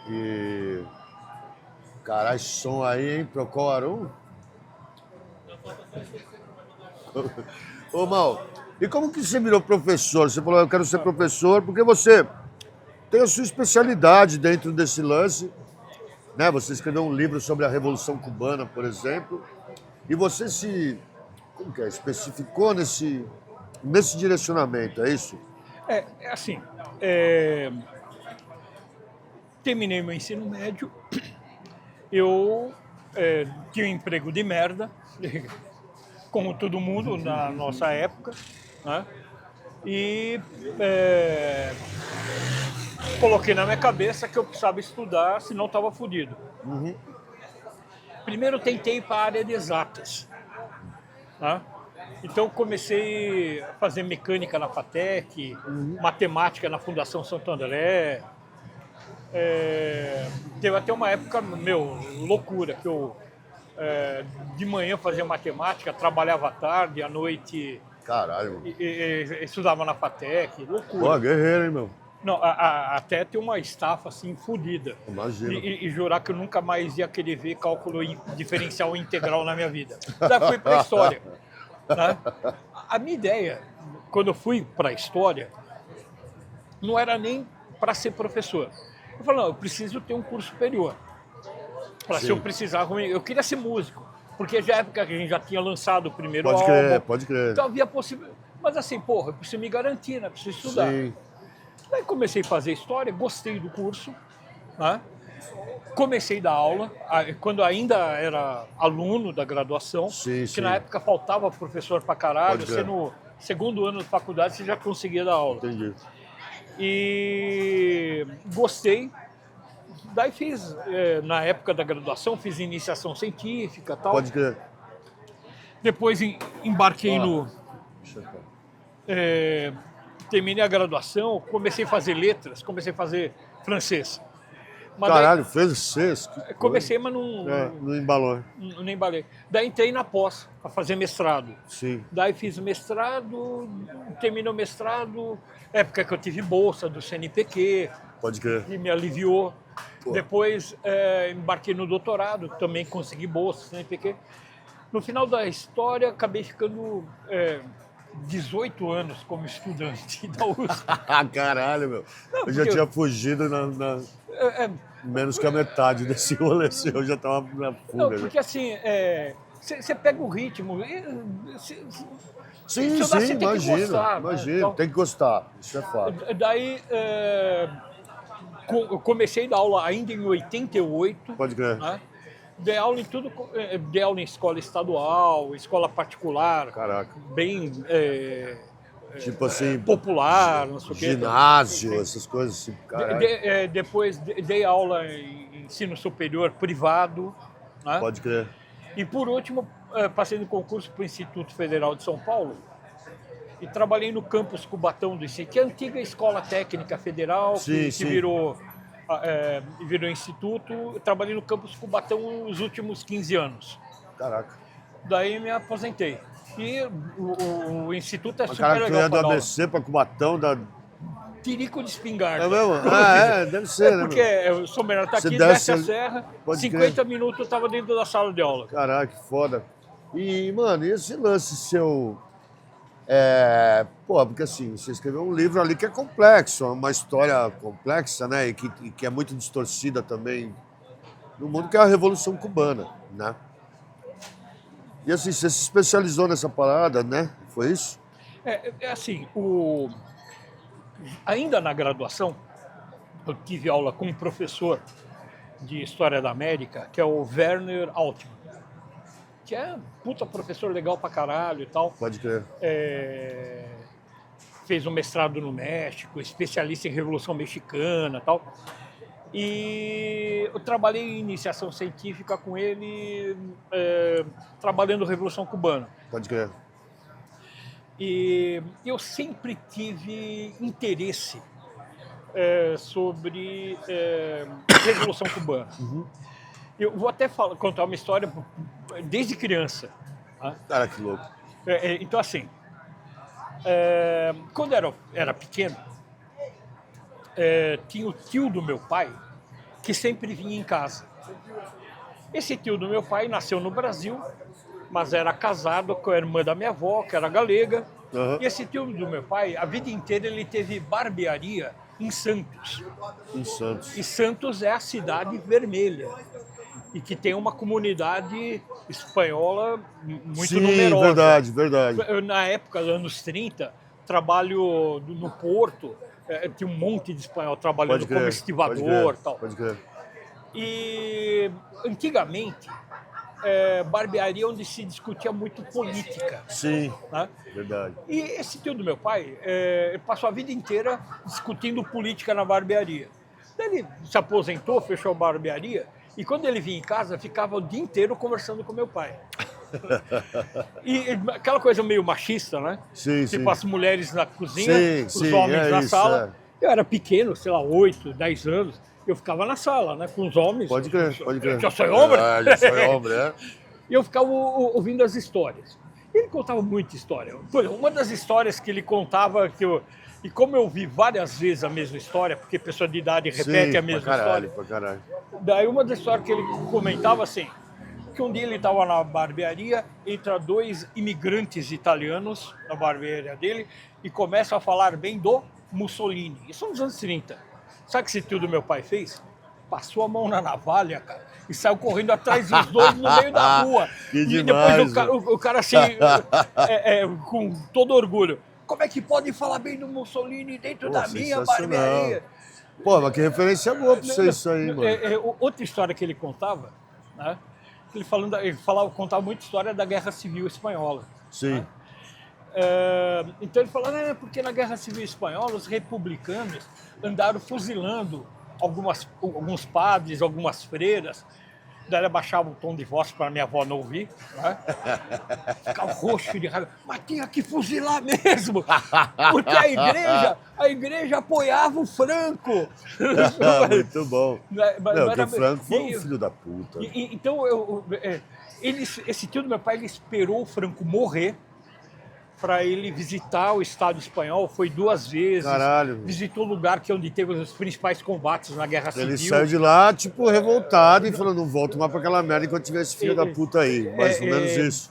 E... Caralho, esse som aí, hein? Procol Arum? Ô, Mal, e como que você virou professor? Você falou, eu quero ser professor, porque você tem a sua especialidade dentro desse lance, né? Você escreveu um livro sobre a Revolução Cubana, por exemplo, e você se, como que é, especificou nesse direcionamento, é isso? É assim. Terminei meu ensino médio, eu tinha um emprego de merda, como todo mundo na nossa época, né? E coloquei na minha cabeça que eu precisava estudar, senão estava fodido. Primeiro eu tentei ir para a área de exatas, né? Então comecei a fazer mecânica na FATEC, matemática na Fundação Santo André. Teve até uma época, loucura, que eu de manhã fazia matemática, trabalhava à tarde, à noite Caralho, estudava na FATEC, loucura. pô, guerreiro, hein, meu? Não, até ter uma estafa assim fodida. Imagino. E jurar que eu nunca mais ia querer ver cálculo diferencial integral na minha vida. Daí fui para a história. Né? A minha ideia, quando eu fui para a história, não era nem para ser professor. Eu falei, não, eu preciso ter um curso superior. Para se eu precisar, eu queria ser músico. Porque já é época que a gente já tinha lançado o primeiro Pode álbum. crer, pode crer. Então havia possibilidade. Mas assim, porra, eu preciso me garantir, né? Preciso estudar. Sim. Daí comecei a fazer história, gostei do curso, né? Comecei a dar aula, quando ainda era aluno da graduação, Sim, que sim. na época faltava professor pra caralho, Pode você crer. no segundo ano de faculdade você já conseguia dar aula. Entendi. E gostei. Daí fiz, na época da graduação, fiz iniciação científica e tal. Pode crer. Depois embarquei Ah. no... Deixa eu ver. terminei a graduação, comecei a fazer letras, comecei a fazer francês. Mas daí- Caralho, francês? Que coisa. comecei, mas não, Não embalou. nem balei. Daí entrei na pós, para fazer mestrado. Sim. Daí fiz mestrado, terminou o mestrado, época que eu tive bolsa do CNPq, Pode crer. que me aliviou. Pô. Depois embarquei no doutorado, também consegui bolsa, CNPq. No final da história, acabei ficando 18 anos como estudante da USP. Ah, caralho, meu. Eu já porque- tinha fugido menos que a metade desse rolê. Assim, eu já tava na fuga. Não, né? porque assim, você pega o ritmo. Sim, estudar, você sim, tem que imagino. gostar, né? Imagino, Então- tem que gostar. Isso é fato. Daí eu comecei a dar aula ainda em 88. Pode crer. Né? Dei aula em tudo, dei aula em escola estadual, escola particular, Caraca. bem Tipo assim, popular, não sei o quê. ginásio, essas coisas assim. Caralho. Depois dei aula em ensino superior privado. Né? Pode crer. E por último, passei no concurso para o Instituto Federal de São Paulo e trabalhei no campus Cubatão do ICI, que é a antiga Escola Técnica Federal, Sim, que sim. virou instituto. Eu trabalhei no campus Cubatão os últimos 15 anos. Caraca. Daí me aposentei. E o instituto é Mas, super cara, tu legal ia do para dar aula. ABC pra Cubatão da... Tirico de espingarda. É mesmo? Ah, deve ser, né, Porque meu? eu sou melhor, tá Você aqui, desce desce a ali- serra, Pode 50 minutos eu estava dentro da sala de aula. Caraca, que foda. E, mano, e esse lance seu... Pô, porque assim, você escreveu um livro ali que é complexo, é uma história complexa, né? E que é muito distorcida também no mundo, que é a Revolução Cubana, né? E assim, você se especializou nessa parada, né? Foi isso? Assim, ainda na graduação, eu tive aula com um professor de História da América, que é o Werner Altman, que é puta professor legal pra caralho e tal. Pode crer. Fez um mestrado no México, especialista em Revolução Mexicana e tal. E eu trabalhei em iniciação científica com ele, trabalhando Revolução Cubana. Pode crer. E eu sempre tive interesse sobre Revolução Cubana. Uhum. Eu vou até contar uma história desde criança. Tá? Cara, que louco. Então, assim, quando eu era pequeno, tinha o tio do meu pai que sempre vinha em casa. Esse tio do meu pai nasceu no Brasil, mas era casado com a irmã da minha avó, que era galega. Uhum. E esse tio do meu pai, a vida inteira, ele teve barbearia em Santos. Em Santos. E Santos é a cidade vermelha. E que tem uma comunidade espanhola muito numerosa. Verdade, verdade. Na época, dos anos 30, trabalho no Porto, tinha um monte de espanhol trabalhando como estivador e tal. Pode crer. E antigamente, barbearia onde se discutia muito política. Sim, Né? verdade. E esse tio do meu pai passou a vida inteira discutindo política na barbearia. Daí ele se aposentou, fechou a barbearia, e quando ele vinha em casa, ficava o dia inteiro conversando com meu pai. E aquela coisa meio machista, né? Sim, tipo, sim. as mulheres na cozinha, Sim, os homens na isso, sala. Eu era pequeno, sei lá, 8, 10 anos. Eu ficava na sala, né, com os homens. Pode crer, pode crer. Eu sou homem? Já sou homem, é. E eu ficava ouvindo as histórias. Ele contava muita história. Uma das histórias que ele contava, e como eu vi várias vezes a mesma história, porque pessoa de idade repete a mesma história. Pra caralho. Daí uma das histórias que ele comentava assim, que um dia ele estava na barbearia, entra 2 imigrantes italianos na barbearia dele e começam a falar bem do Mussolini. Isso nos anos 30. Sabe o que esse tio do meu pai fez? Passou a mão na navalha, cara, e saiu correndo atrás dos dois no meio da rua. Que E demais, depois o cara assim, com todo orgulho, como é que pode falar bem do Mussolini dentro da minha barbearia? Pô, mas que referência boa pra você isso aí, mano. Outra história que ele contava, né? Ele contava muita história da Guerra Civil Espanhola. Sim. Né? Então ele falava, porque na Guerra Civil Espanhola os republicanos andaram fuzilando alguns padres, algumas freiras. Daí ela baixava o tom de voz para minha avó não ouvir, né? Ficava roxo de raiva, mas tinha que fuzilar mesmo, porque a igreja apoiava o Franco. Muito bom. Não, o Franco foi um filho da puta. Então, esse tio do meu pai, ele esperou o Franco morrer para ele visitar o Estado espanhol, foi 2 vezes. Caralho. Visitou o lugar onde teve os principais combates na Guerra Civil. Ele saiu de lá, tipo, revoltado e falou, não volto mais pra aquela merda enquanto tiver esse filho da puta aí. Mais ou menos isso.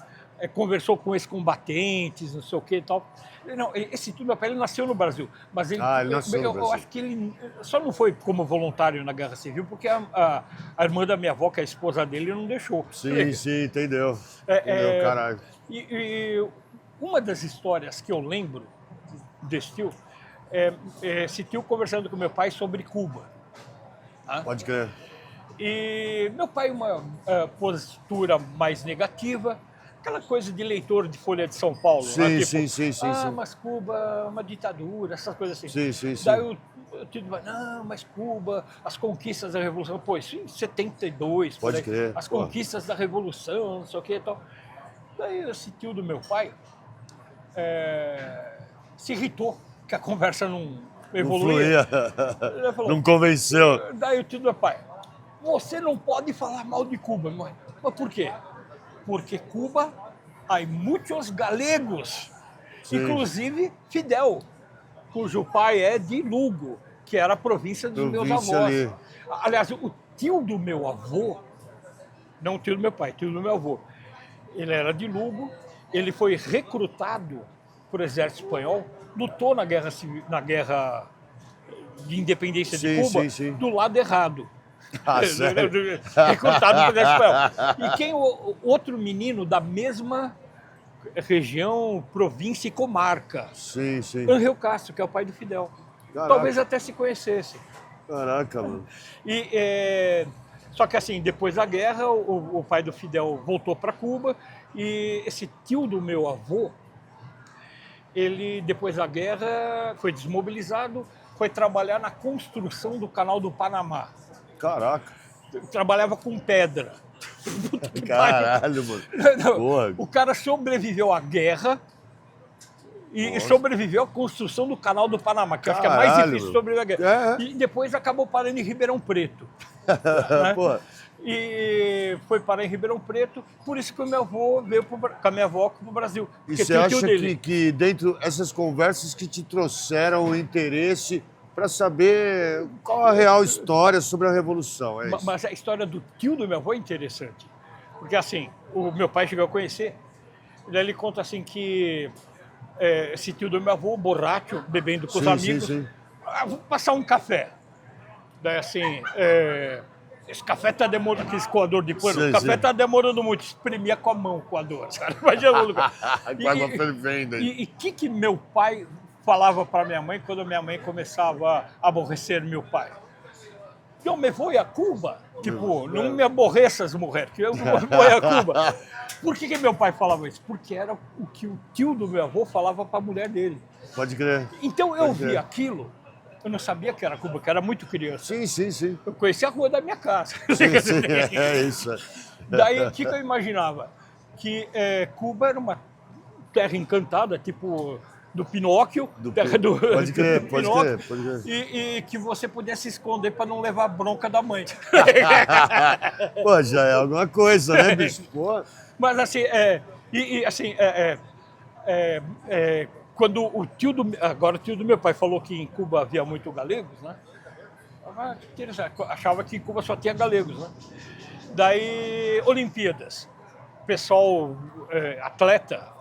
Conversou com ex-combatentes, não sei o que e tal. Não, esse tio do meu pai, ele nasceu no Brasil. Mas ele nasceu no Brasil. Eu acho que ele só não foi como voluntário na Guerra Civil, porque a irmã da minha avó, que é a esposa dele, não deixou. Sim, entendeu. Entendeu, caralho. E uma das histórias que eu lembro desse tio é esse tio conversando com meu pai sobre Cuba. Tá? Pode crer. E meu pai, uma postura mais negativa, aquela coisa de leitor de Folha de São Paulo. Sim, né? sim. Mas Cuba é uma ditadura, essas coisas assim. Sim. Daí o tio vai, não, mas Cuba, as conquistas da Revolução, pô, isso em 72. Pode crer. As conquistas da Revolução, não sei o que e tal. Daí esse tio do meu pai se irritou, que a conversa não evoluía. Ele falou, não convenceu. Daí o tio do meu pai, você não pode falar mal de Cuba, mãe. Mas por quê? Porque Cuba há muitos galegos, inclusive Fidel, cujo pai é de Lugo, que era a província dos meus avós. Ali. Aliás, o tio do meu avô, não o tio do meu pai, o tio do meu avô, ele era de Lugo, ele foi recrutado por exército espanhol, lutou na guerra civil, na guerra de independência de Cuba, do lado errado. Recrutado por exército espanhol. E quem outro menino da mesma região, província e comarca? Angel Castro, que é o pai do Fidel. Caraca. Talvez até se conhecesse. Caraca, mano. E Só que assim, depois da guerra, o pai do Fidel voltou para Cuba e esse tio do meu avô, ele depois da guerra foi desmobilizado, foi trabalhar na construção do Canal do Panamá. Caraca. Trabalhava com pedra. Caralho, mano. Porra. O cara sobreviveu à guerra e sobreviveu à construção do Canal do Panamá, que eu acho que é mais difícil sobreviver à guerra. E depois acabou parando em Ribeirão Preto. Né? E foi parar em Ribeirão Preto, por isso que o meu avô veio com a minha avó para o Brasil. E você acha que dentro dessas conversas que te trouxeram o interesse para saber qual a real história sobre a Revolução? É isso? Mas a história do tio do meu avô é interessante. Porque assim, o meu pai chegou a conhecer, daí ele conta assim que esse tio do meu avô, borracho, bebendo com os amigos, vou passar um café. Daí assim, esse café tá demorando, aquele coador de pano, o café tá demorando muito, espremia com a mão o coador, sabe? Imagina o lugar. E o que meu pai falava para minha mãe quando minha mãe começava a aborrecer meu pai? Eu me vou a Cuba, tipo, não me aborreça as mulheres, que eu vou a Cuba. Por que meu pai falava isso? Porque era o que o tio do meu avô falava para a mulher dele. Pode crer. Então eu vi aquilo, eu não sabia que era Cuba, que era muito criança. Sim. Eu conhecia a rua da minha casa. Sim, é isso. Daí, o que eu imaginava? Que Cuba era uma terra encantada, tipo do Pinóquio, terra do pode crer. E que você pudesse esconder para não levar bronca da mãe. Pô, já é alguma coisa, né, bicho? Pô. Mas assim, quando o tio do meu pai falou que em Cuba havia muito galegos, né? Achava que em Cuba só tinha galegos, né? Daí, Olimpíadas, pessoal, atleta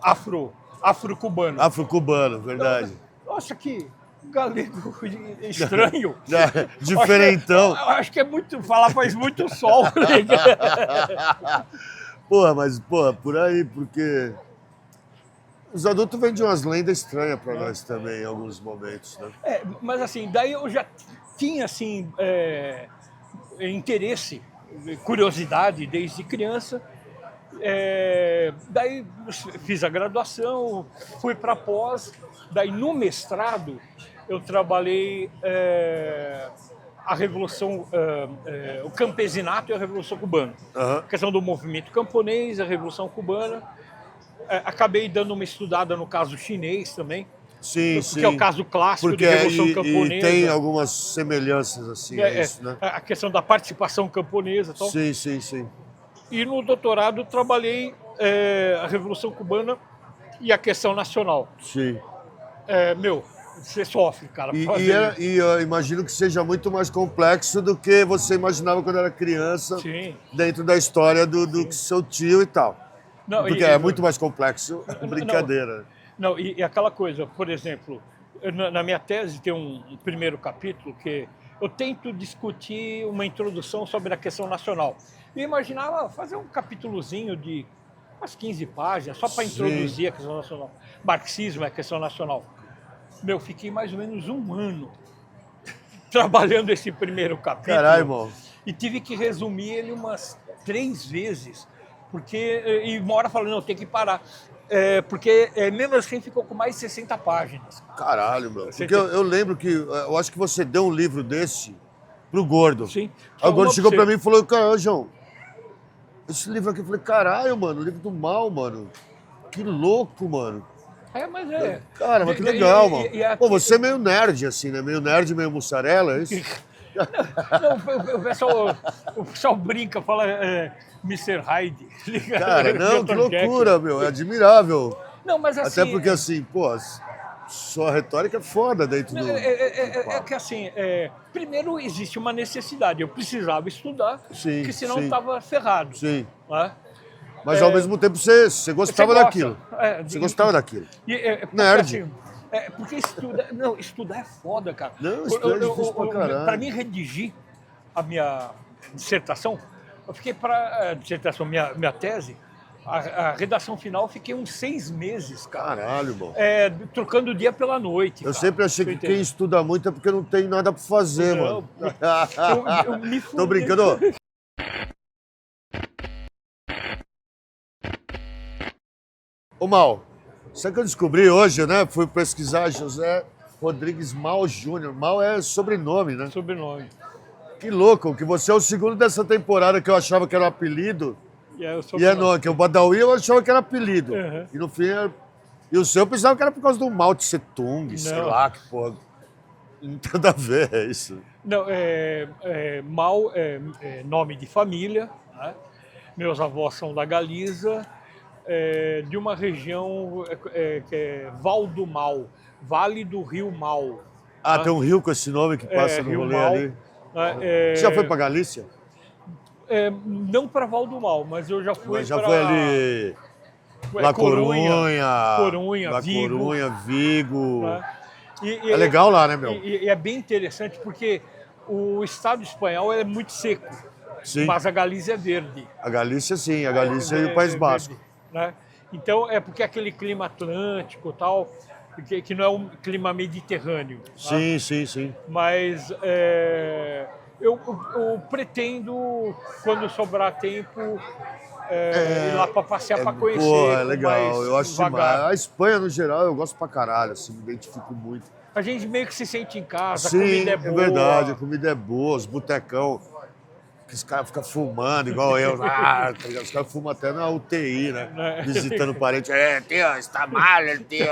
afro-cubano. Afro-cubano, verdade. Nossa, que galego estranho. Diferentão. Acho que é muito, falar faz muito sol. Porra, mas, por aí, porque os adultos vendem umas lendas estranhas para nós também, em alguns momentos, né? Mas assim, daí eu já tinha, assim, interesse, curiosidade desde criança. Daí fiz a graduação, fui para pós, daí no mestrado eu trabalhei a Revolução, o campesinato e a Revolução Cubana. A questão do movimento camponês, a Revolução Cubana. Acabei dando uma estudada no caso chinês também. Sim. Que é o caso clássico da Revolução Camponesa. E tem algumas semelhanças assim, isso, né? A questão da participação camponesa e tal. Sim. E no doutorado trabalhei a Revolução Cubana e a questão nacional. Sim. Você sofre, cara. E eu imagino que seja muito mais complexo do que você imaginava quando era criança, dentro da história do seu tio e tal. Não, porque é muito mais complexo, brincadeira. Não, e aquela coisa, por exemplo, na minha tese tem um primeiro capítulo que eu tento discutir uma introdução sobre a questão nacional. Eu imaginava fazer um capítulozinho de umas 15 páginas, só para introduzir a questão nacional. Marxismo é a questão nacional. Fiquei mais ou menos um ano trabalhando esse primeiro capítulo. Caralho, irmão. E tive que resumir ele umas 3 vezes, porque e uma hora falando, não, tem que parar. Porque mesmo assim ficou com mais de 60 páginas. Caralho, meu. Porque eu lembro que, eu acho que você deu um livro desse pro Gordo. Sim. Aí o Gordo chegou pra mim e falou, cara, João, esse livro aqui, eu falei, caralho, mano, o livro do mal, mano. Que louco, mano. Mas Cara, mas que legal, mano. Pô, você é meio nerd, assim, né? Meio nerd, meio mussarela, é isso? O pessoal brinca, fala Mr. Hyde. Cara, não, que loucura, meu. É admirável. Não, mas assim... Até porque, assim, pô, sua retórica é foda dentro do... que assim, primeiro existe uma necessidade. Eu precisava estudar, porque senão eu estava ferrado. Sim. Né? Mas ao mesmo tempo você gostava daquilo. Você gostava daquilo. Nerd. Assim, porque estudar é foda, cara. Não, estudar é difícil pra caralho. Pra mim redigir a minha dissertação, eu fiquei para dissertação, minha tese, a redação final, eu fiquei uns 6 meses, cara. Caralho, irmão. Trocando o dia pela noite. Eu sempre achei que quem estuda muito é porque não tem nada pra fazer, mano. Eu me fudi. Tô brincando. Ô, Mal, sabe o que eu descobri hoje, né? Fui pesquisar José Rodrigues Mal Júnior. Mal é sobrenome, né? Sobrenome. Que louco, que você é o segundo dessa temporada que eu achava que era um apelido. E é o E é sobrenome. nome, que o Badawi eu achava que era apelido. Uhum. E no fim, e o seu eu pensava que era por causa do Mao Tse Tung, sei Não. lá, que porra. Não tem nada a ver, é isso. Não, Mal é nome de família, né? Meus avós são da Galiza, de uma região que é Val do Mal, Vale do Rio Mal. Ah, Né? tem um rio com esse nome que passa no Rio rolê Mal. ali. Né? Você já foi pra Galícia? Não para Val do Mal, mas eu já fui Mas já para foi ali. La Corunha, Corunha, La Vigo. Corunha, Vigo. Né? É legal lá, né, meu? E é bem interessante porque o Estado espanhol é muito seco, Sim. mas a Galícia é verde. A Galícia, sim. A Galícia e o País Basco. Verde, né? Então é porque aquele clima atlântico tal, que não é um clima mediterrâneo. Sim, Né? sim, sim. Mas eu pretendo, quando sobrar tempo, ir lá para passear, para conhecer. Pô, é legal. Mais Eu acho devagar. demais. A Espanha, no geral, eu gosto pra caralho, assim, me identifico muito. A gente meio que se sente em casa, a Sim, comida é é boa. verdade, a comida é boa, os botecão, que os caras ficam fumando, igual eu. Tá ligado? Os caras fumam até na UTI, né? Visitando parente. Tio, está mal, tio.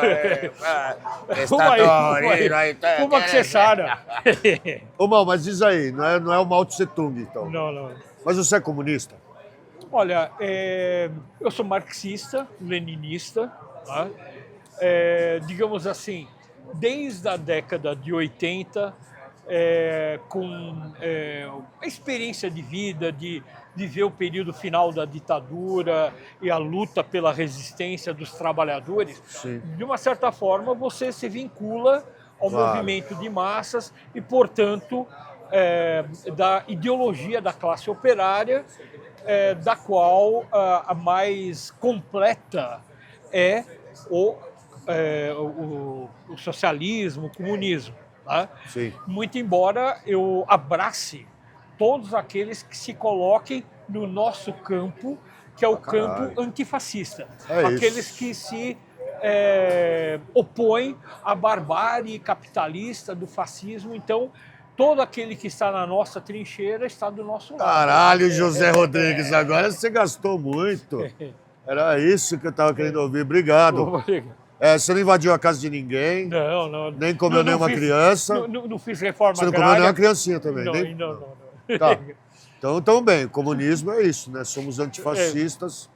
Fuma aí. Fuma que você sara. Ô, Mal, mas diz aí, não é o Mao Tse Tung, então. Não. Mas você é comunista? Olha, eu sou marxista, leninista, tá? Digamos assim, desde a década de 80, com a experiência de vida, de ver o período final da ditadura e a luta pela resistência dos trabalhadores, Sim. de uma certa forma você se vincula ao movimento de massas e, portanto, da ideologia da classe operária, da qual a mais completa é o socialismo, o comunismo. Tá? Sim. Muito embora eu abrace todos aqueles que se coloquem no nosso campo, que é o campo antifascista. Aqueles que se opõem à barbárie capitalista do fascismo. Então, todo aquele que está na nossa trincheira está do nosso lado. Caralho, José Rodrigues, agora você gastou muito. Era isso que eu estava querendo ouvir. Obrigado. Você não invadiu a casa de ninguém? Não. Nem comeu nenhuma criança? Não fiz reforma Você não agrária. comeu nenhuma criancinha também? Não. Tá. Então, tão bem. O comunismo é isso, né? Somos antifascistas,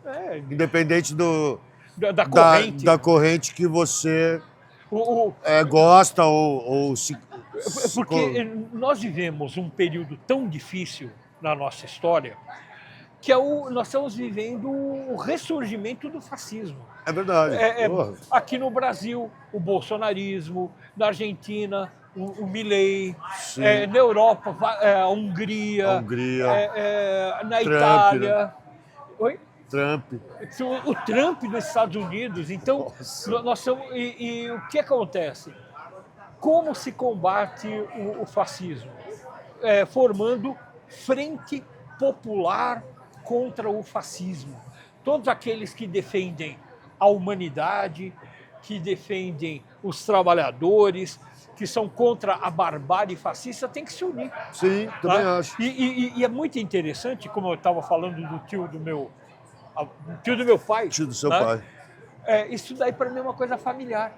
independente da corrente que você gosta ou se... Porque nós vivemos um período tão difícil na nossa história que nós estamos vivendo o ressurgimento do fascismo. É verdade. Aqui no Brasil, o bolsonarismo, na Argentina, o Milei, na Europa, a Hungria, na Trump, Itália. né? Oi? Trump. O Trump nos Estados Unidos. Então, nós somos, e o que acontece? Como se combate o fascismo? Formando frente popular contra o fascismo. Todos aqueles que defendem a humanidade, que defendem os trabalhadores, que são contra a barbárie fascista, têm que se unir. Sim, também acho. E é muito interessante, como eu estava falando do tio do meu pai. Tio do seu pai. Isso daí para mim é uma coisa familiar.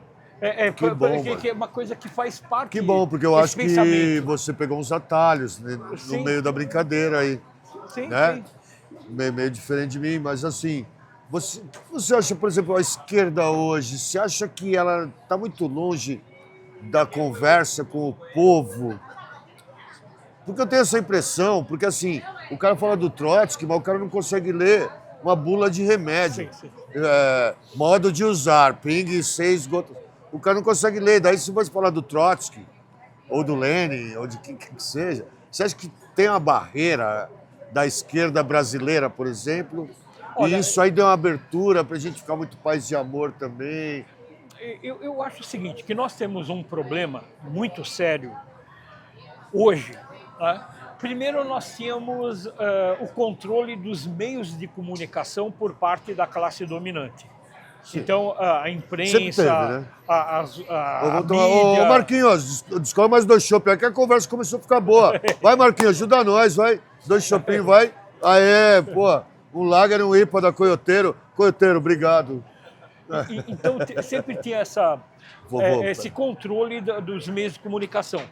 Que bom, que é uma coisa que faz parte. Que bom, porque eu acho pensamento. Que você pegou uns atalhos, né, no meio da brincadeira aí. Sim, né? sim. Meio diferente de mim, mas assim, você acha, por exemplo, a esquerda hoje, você acha que ela está muito longe da conversa com o povo? Porque eu tenho essa impressão, porque assim, o cara fala do Trotsky, mas o cara não consegue ler uma bula de remédio. Sim. Modo de usar, ping 6 gotas. O cara não consegue ler. Daí se você falar do Trotsky, ou do Lenin, ou de quem quer que seja, você acha que tem uma barreira da esquerda brasileira, por exemplo? Olha, e isso aí deu uma abertura para a gente ficar muito paz e amor também. Eu acho o seguinte, que nós temos um problema muito sério hoje. Né? Primeiro, nós tínhamos o controle dos meios de comunicação por parte da classe dominante. Sim. Então, a Sempre imprensa, teve, né? a Ô, mídia... Marquinhos, descola mais 2 chopp. Aqui a conversa começou a ficar boa. Vai, Marquinhos, ajuda nós, vai. 2 choppinhos, vai. Aê, pô. Um lager e um IPA da Coioteiro. Coioteiro, obrigado. Então, sempre tinha esse controle dos meios de comunicação.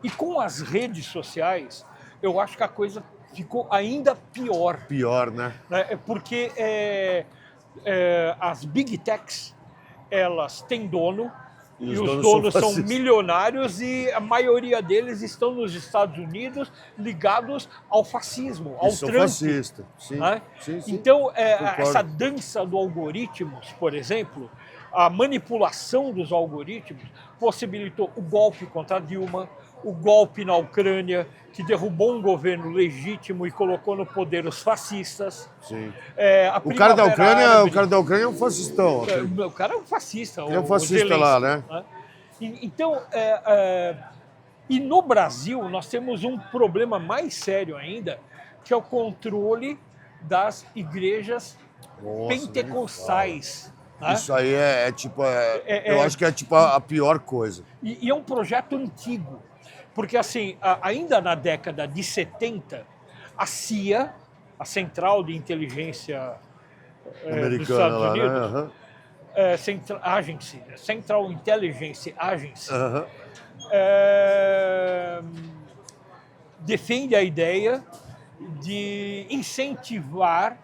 E com as redes sociais, eu acho que a coisa ficou ainda pior. Pior, né? Porque as big techs, elas têm dono, e os donos são milionários, e a maioria deles estão nos Estados Unidos ligados ao fascismo, ao Trump. Fascista. Sim, né? sim. Então, essa dança do algoritmos, por exemplo, a manipulação dos algoritmos possibilitou o golpe contra Dilma, o golpe na Ucrânia, que derrubou um governo legítimo e colocou no poder os fascistas. Sim. O cara da Ucrânia é um fascistão. O cara é um fascista. Ele é um fascista lá, né? Então, e no Brasil, nós temos um problema mais sério ainda, que é o controle das igrejas pentecostais. Isso aí eu acho que é tipo a pior coisa. E é um projeto antigo. Porque, assim, ainda na década de 70, a CIA, a Central de Inteligência dos Estados Unidos, lá, né? Central Intelligence Agency, defende a ideia de incentivar,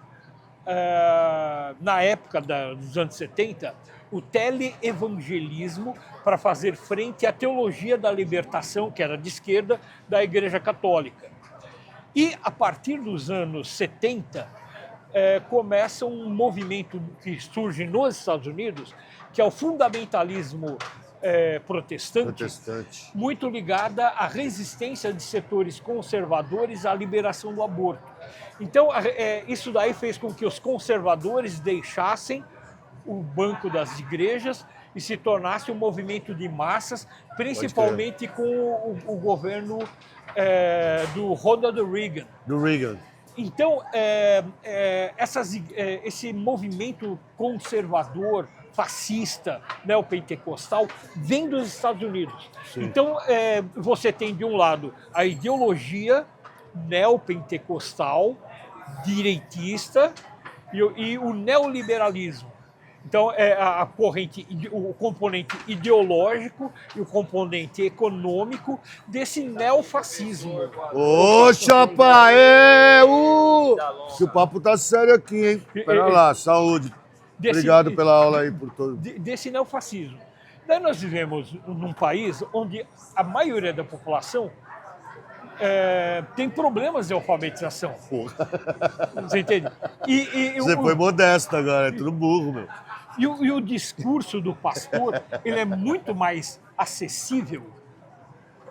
na época dos anos 70, o teleevangelismo para fazer frente à teologia da libertação, que era de esquerda, da Igreja Católica. E, a partir dos anos 70, começa um movimento que surge nos Estados Unidos, que é o fundamentalismo protestante, muito ligada à resistência de setores conservadores à liberação do aborto. Então, isso daí fez com que os conservadores deixassem o banco das igrejas e se tornasse um movimento de massas, principalmente com o governo do Ronald Reagan. Então, esse movimento conservador, fascista, neopentecostal, vem dos Estados Unidos. Sim. Então, você tem, de um lado, a ideologia neopentecostal, direitista, e o neoliberalismo. Então, o componente ideológico e o componente econômico desse neofascismo. Ô, chapa! Que o papo tá sério aqui, hein? Pera lá, saúde. Obrigado pela aula aí por todo. Desse neofascismo. Daí nós vivemos num país onde a maioria da população tem problemas de alfabetização. Porra. Você entende? Você foi modesto agora, é tudo burro, meu. E o discurso do pastor, ele é muito mais acessível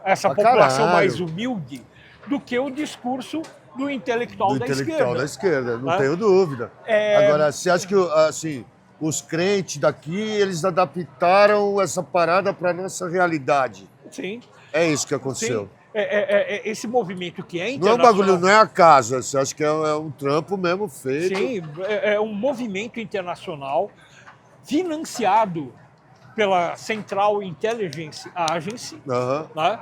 a essa população mais humilde do que o discurso do intelectual da esquerda. Não tenho dúvida. Agora, você acha que assim, os crentes daqui, eles adaptaram essa parada para a nossa realidade? Sim. É isso que aconteceu. Sim. Esse movimento que é internacional... Não é um bagulho, não é acaso. Você acha que é um trampo mesmo feito? Sim, é um movimento internacional financiado pela Central Intelligence Agency, né?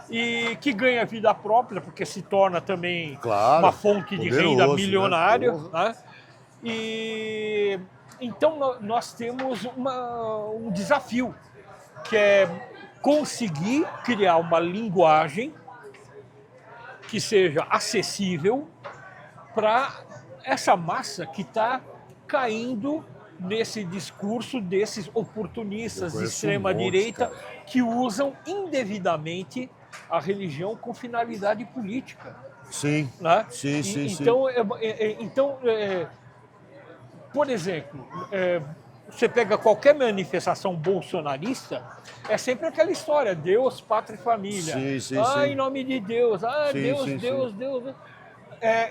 E que ganha vida própria, porque se torna também uma fonte de renda milionária. Né? E então nós temos um desafio, que é conseguir criar uma linguagem que seja acessível para essa massa que está caindo nesse discurso desses oportunistas de extrema-direita que usam indevidamente a religião com finalidade política. Sim, né? sim. Então, por exemplo, você pega qualquer manifestação bolsonarista, é sempre aquela história, Deus, pátria e família. Sim. Em nome de Deus, Deus.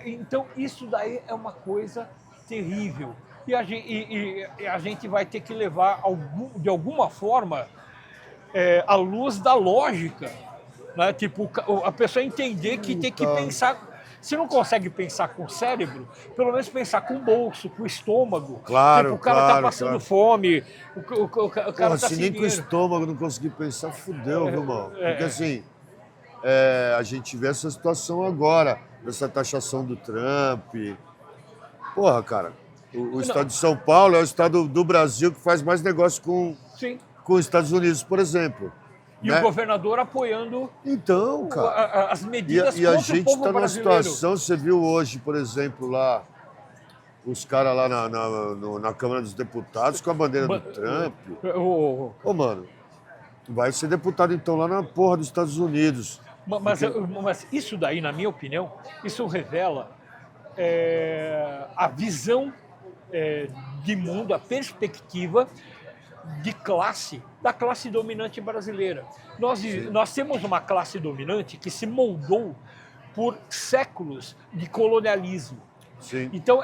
Então, isso daí é uma coisa terrível. E a gente vai ter que levar, de alguma forma, à luz da lógica. Né? Tipo, a pessoa entender que tem que pensar... Se não consegue pensar com o cérebro, pelo menos pensar com o bolso, com o estômago. Claro, Tipo, o cara tá claro, passando claro. fome, o cara Porra, tá se sem nem com o dinheiro. estômago não conseguir pensar, fudeu, viu, mano? Porque assim, a gente vê essa situação agora, dessa taxação do Trump. Porra, cara, o estado de São Paulo é o estado do Brasil que faz mais negócio Sim. com os Estados Unidos, por exemplo. E Né? o governador apoiando Então, cara. as medidas E a contra o gente povo está numa brasileiro. situação, você viu hoje, por exemplo, lá, os caras lá na Câmara dos Deputados com a bandeira do Trump. Ô, mano, vai ser deputado então lá na porra dos Estados Unidos. Mas isso daí, na minha opinião, isso revela a visão de mundo, a perspectiva de classe, da classe dominante brasileira. Nós temos uma classe dominante que se moldou por séculos de colonialismo. Sim. Então,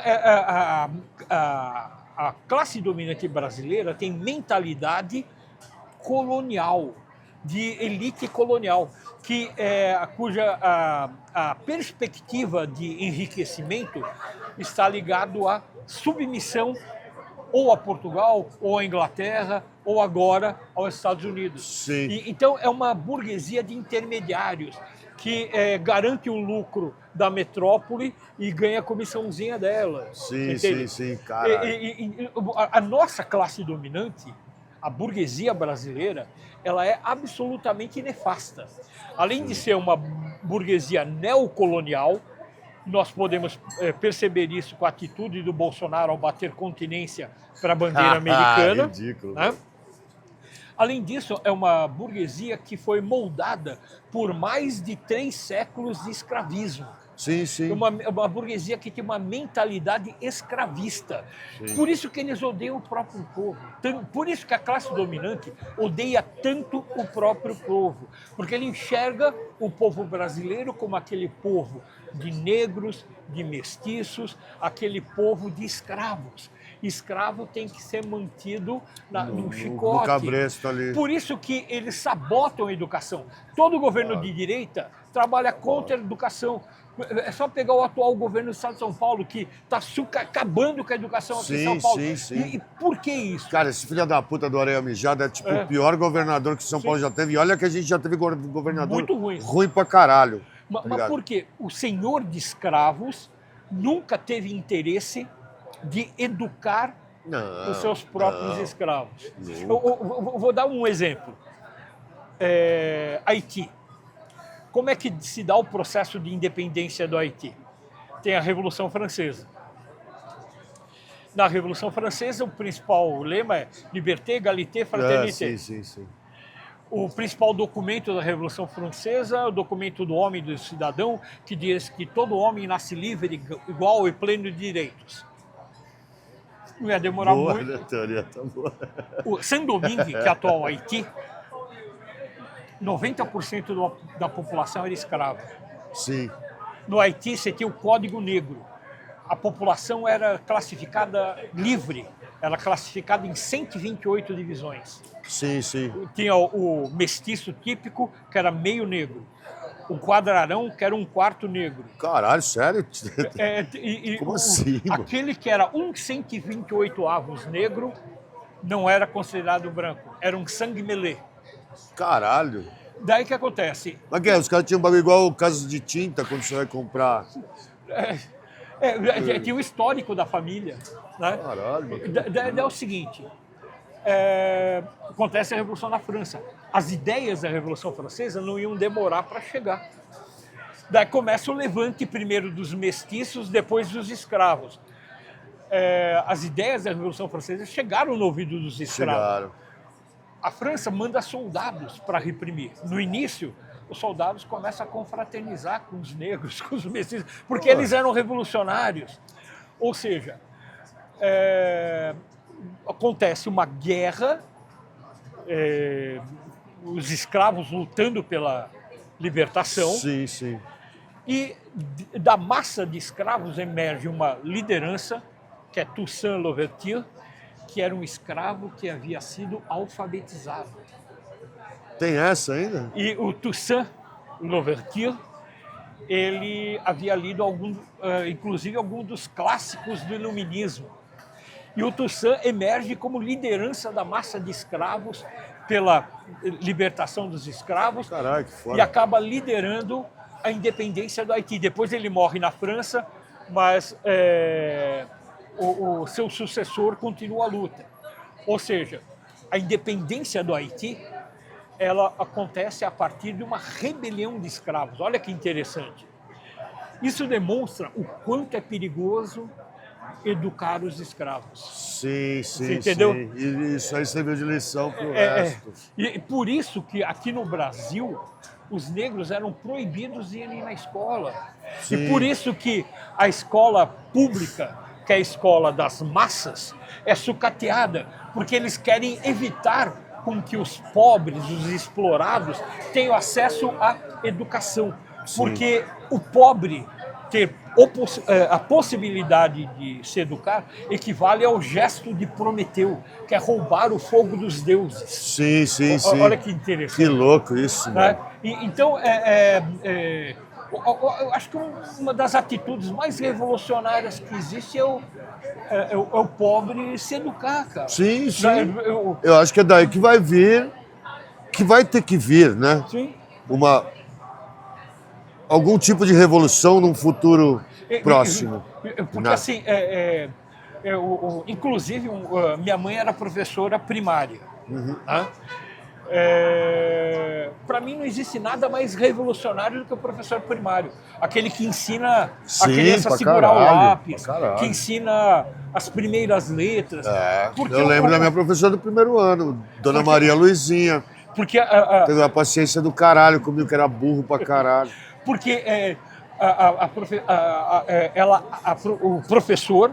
a classe dominante brasileira tem mentalidade colonial, de elite colonial, cuja a perspectiva de enriquecimento está ligado à submissão ou a Portugal, ou a Inglaterra, ou agora aos Estados Unidos. Sim. Então, é uma burguesia de intermediários que garante o lucro da metrópole e ganha a comissãozinha dela. Sim, cara. A nossa classe dominante, a burguesia brasileira, ela é absolutamente nefasta. Além de ser uma burguesia neocolonial, nós podemos perceber isso com a atitude do Bolsonaro ao bater continência para a bandeira americana. Ridículo. Né? Além disso, é uma burguesia que foi moldada por mais de 3 séculos de escravismo. Sim, sim. Uma burguesia que tem uma mentalidade escravista. Sim. Por isso que eles odeiam o próprio povo. Por isso que a classe dominante odeia tanto o próprio povo. Porque ele enxerga o povo brasileiro como aquele povo de negros, de mestiços, aquele povo de escravos. Escravo tem que ser mantido num chicote. No cabresto ali. Por isso que eles sabotam a educação. Todo governo de direita trabalha contra a educação. É só pegar o atual governo do estado de São Paulo, que está acabando com a educação aqui em São Paulo. Sim. E por que isso? Cara, esse filho da puta do Areia Mijada é tipo o pior governador que São Paulo já teve. E olha que a gente já teve governador Muito ruim. Ruim pra caralho. Mas por quê? O senhor de escravos nunca teve interesse de educar os seus próprios escravos. Eu vou dar um exemplo. Haiti. Como é que se dá o processo de independência do Haiti? Tem a Revolução Francesa. Na Revolução Francesa, o principal lema é Liberté, Égalité, Fraternité. Sim. O principal documento da Revolução Francesa é o documento do homem e do cidadão, que diz que todo homem nasce livre, igual e pleno de direitos. Não ia demorar muito. A teoria tá boa. O Saint-Domingue, que é atual Haiti, 90% da população era escrava. Sim. No Haiti, você tinha o Código Negro. A população era classificada livre, era classificada em 128 divisões. Sim. Tinha o mestiço típico, que era meio negro. O quadrarão, que era um quarto negro. Caralho, sério? Como assim? Aquele que era 128avos negro não era considerado branco, era um sangue melê. Caralho. Daí que acontece? Mas que é? Os caras tinham um bagulho igual o caso de tinta quando você vai comprar. Tinha o histórico da família. Né? Caralho. Daí é o seguinte, acontece a Revolução na França. As ideias da Revolução Francesa não iam demorar para chegar. Daí começa o levante primeiro dos mestiços, depois dos escravos. As ideias da Revolução Francesa chegaram no ouvido dos escravos. Chegaram. A França manda soldados para reprimir. No início, os soldados começam a confraternizar com os negros, com os mestiços, porque eles eram revolucionários. Ou seja, acontece uma guerra, os escravos lutando pela libertação. Sim. E da massa de escravos emerge uma liderança, que é Toussaint Louverture, que era um escravo que havia sido alfabetizado. Tem essa ainda? E o Toussaint Louverture, ele havia lido inclusive alguns dos clássicos do iluminismo. E o Toussaint emerge como liderança da massa de escravos pela libertação dos escravos. Caralho, que foda. E acaba liderando a independência do Haiti. Depois ele morre na França, mas o seu sucessor continua a luta. Ou seja, a independência do Haiti, ela acontece a partir de uma rebelião de escravos. Olha que interessante. Isso demonstra o quanto é perigoso educar os escravos. Sim, Você entendeu? sim. E isso aí serviu de lição pro resto. E por isso que aqui no Brasil os negros eram proibidos de irem na escola. Sim. E por isso que a escola pública, que é a escola das massas, é sucateada, porque eles querem evitar com que os pobres, os explorados, tenham acesso à educação. Sim. Porque o pobre ter a possibilidade de se educar equivale ao gesto de Prometeu, que é roubar o fogo dos deuses. Sim, sim, sim. Olha que interessante. Que louco isso, Né? mano. Então, eu acho que uma das atitudes mais revolucionárias que existe é o pobre se educar, cara. Sim, sim. Né? Eu acho que é daí que vai vir, que vai ter que vir, né? Sim. Algum tipo de revolução num futuro próximo. Porque assim, inclusive, minha mãe era professora primária. Né? Para mim não existe nada mais revolucionário do que o professor primário. Aquele que ensina a criança a segurar o lápis, que ensina as primeiras letras. Eu lembro da minha professora do primeiro ano, Dona Maria Luizinha. Porque teve uma paciência do caralho comigo, que era burro pra caralho. Porque o professor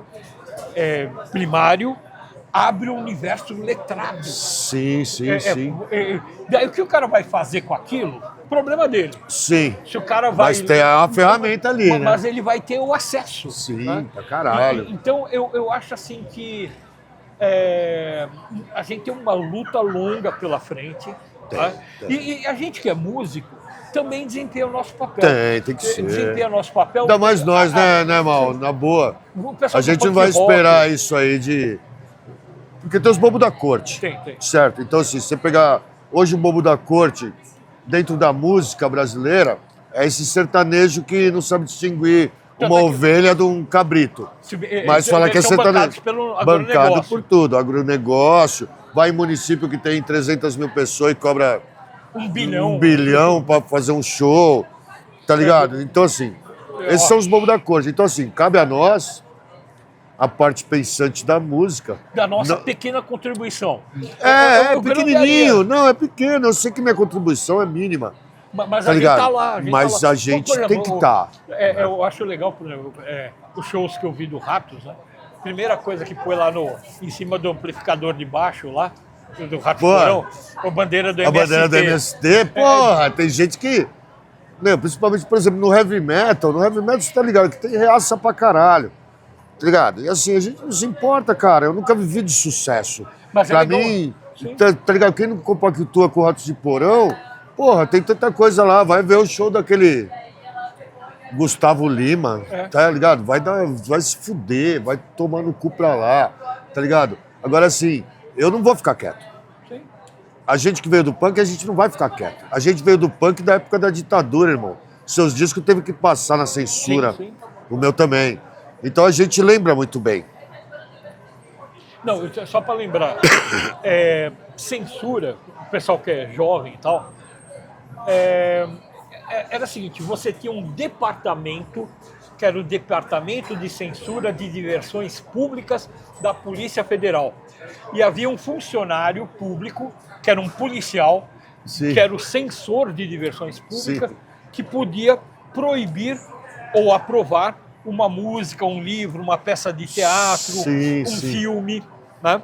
primário abre o universo letrado. Sim. Daí o que o cara vai fazer com aquilo? Problema dele. Sim. Se o cara vai. Mas tem uma ferramenta ali, né? Mas ele vai ter o acesso. Sim, né? pra caralho. Então eu acho assim que a gente tem uma luta longa pela frente. E a gente que é músico também desempenha o nosso papel. Tem que ser. Desempenha o nosso papel. Ainda mais nós, né, Mal? Na boa. A gente não vai esperar isso aí de... Porque tem os bobos da corte. Tem. Certo? Então, assim, se você pegar hoje o bobo da corte dentro da música brasileira, é esse sertanejo que não sabe distinguir uma ovelha de um cabrito. Mas fala que é sertanejo. Bancado por tudo. Agronegócio. Vai em município que tem 300 mil pessoas e cobra um bilhão para fazer um show. Tá ligado? Então, assim, esses são os bobos da corte. Então, assim, cabe a nós a parte pensante da música. Da nossa pequena contribuição. É pequenininho. Não, é pequeno. Eu sei que minha contribuição é mínima. Mas tá a ligado? gente tá lá. Mas a gente tem que estar. Eu acho legal, por exemplo, os shows que eu vi do Ratos, né? Primeira coisa que põe lá em cima do amplificador de baixo lá, do Ratos Porão, a bandeira do MST. A bandeira do MST, porra, tem gente que... Né, principalmente, por exemplo, no heavy metal você tá ligado, que tem reaça pra caralho. Tá ligado? E assim, a gente não se importa, cara. Eu nunca vivi de sucesso. Mas pra mim, tá ligado? Quem não compactua com o Ratos de Porão, porra, tem tanta coisa lá. Vai ver o show daquele Gustavo Lima, tá ligado? Vai se fuder, vai tomar no cu pra lá, tá ligado? Agora, assim, eu não vou ficar quieto. Sim. A gente que veio do punk, a gente não vai ficar quieto. A gente veio do punk da época da ditadura, irmão. Seus discos teve que passar na censura. Sim. O meu também. Então a gente lembra muito bem. Não, só para lembrar, censura, o pessoal que é jovem e tal, era o seguinte, você tinha um departamento, que era o Departamento de Censura de Diversões Públicas da Polícia Federal. E havia um funcionário público, que era um policial, que era o censor de diversões públicas, que podia proibir ou aprovar uma música, um livro, uma peça de teatro, filme, né?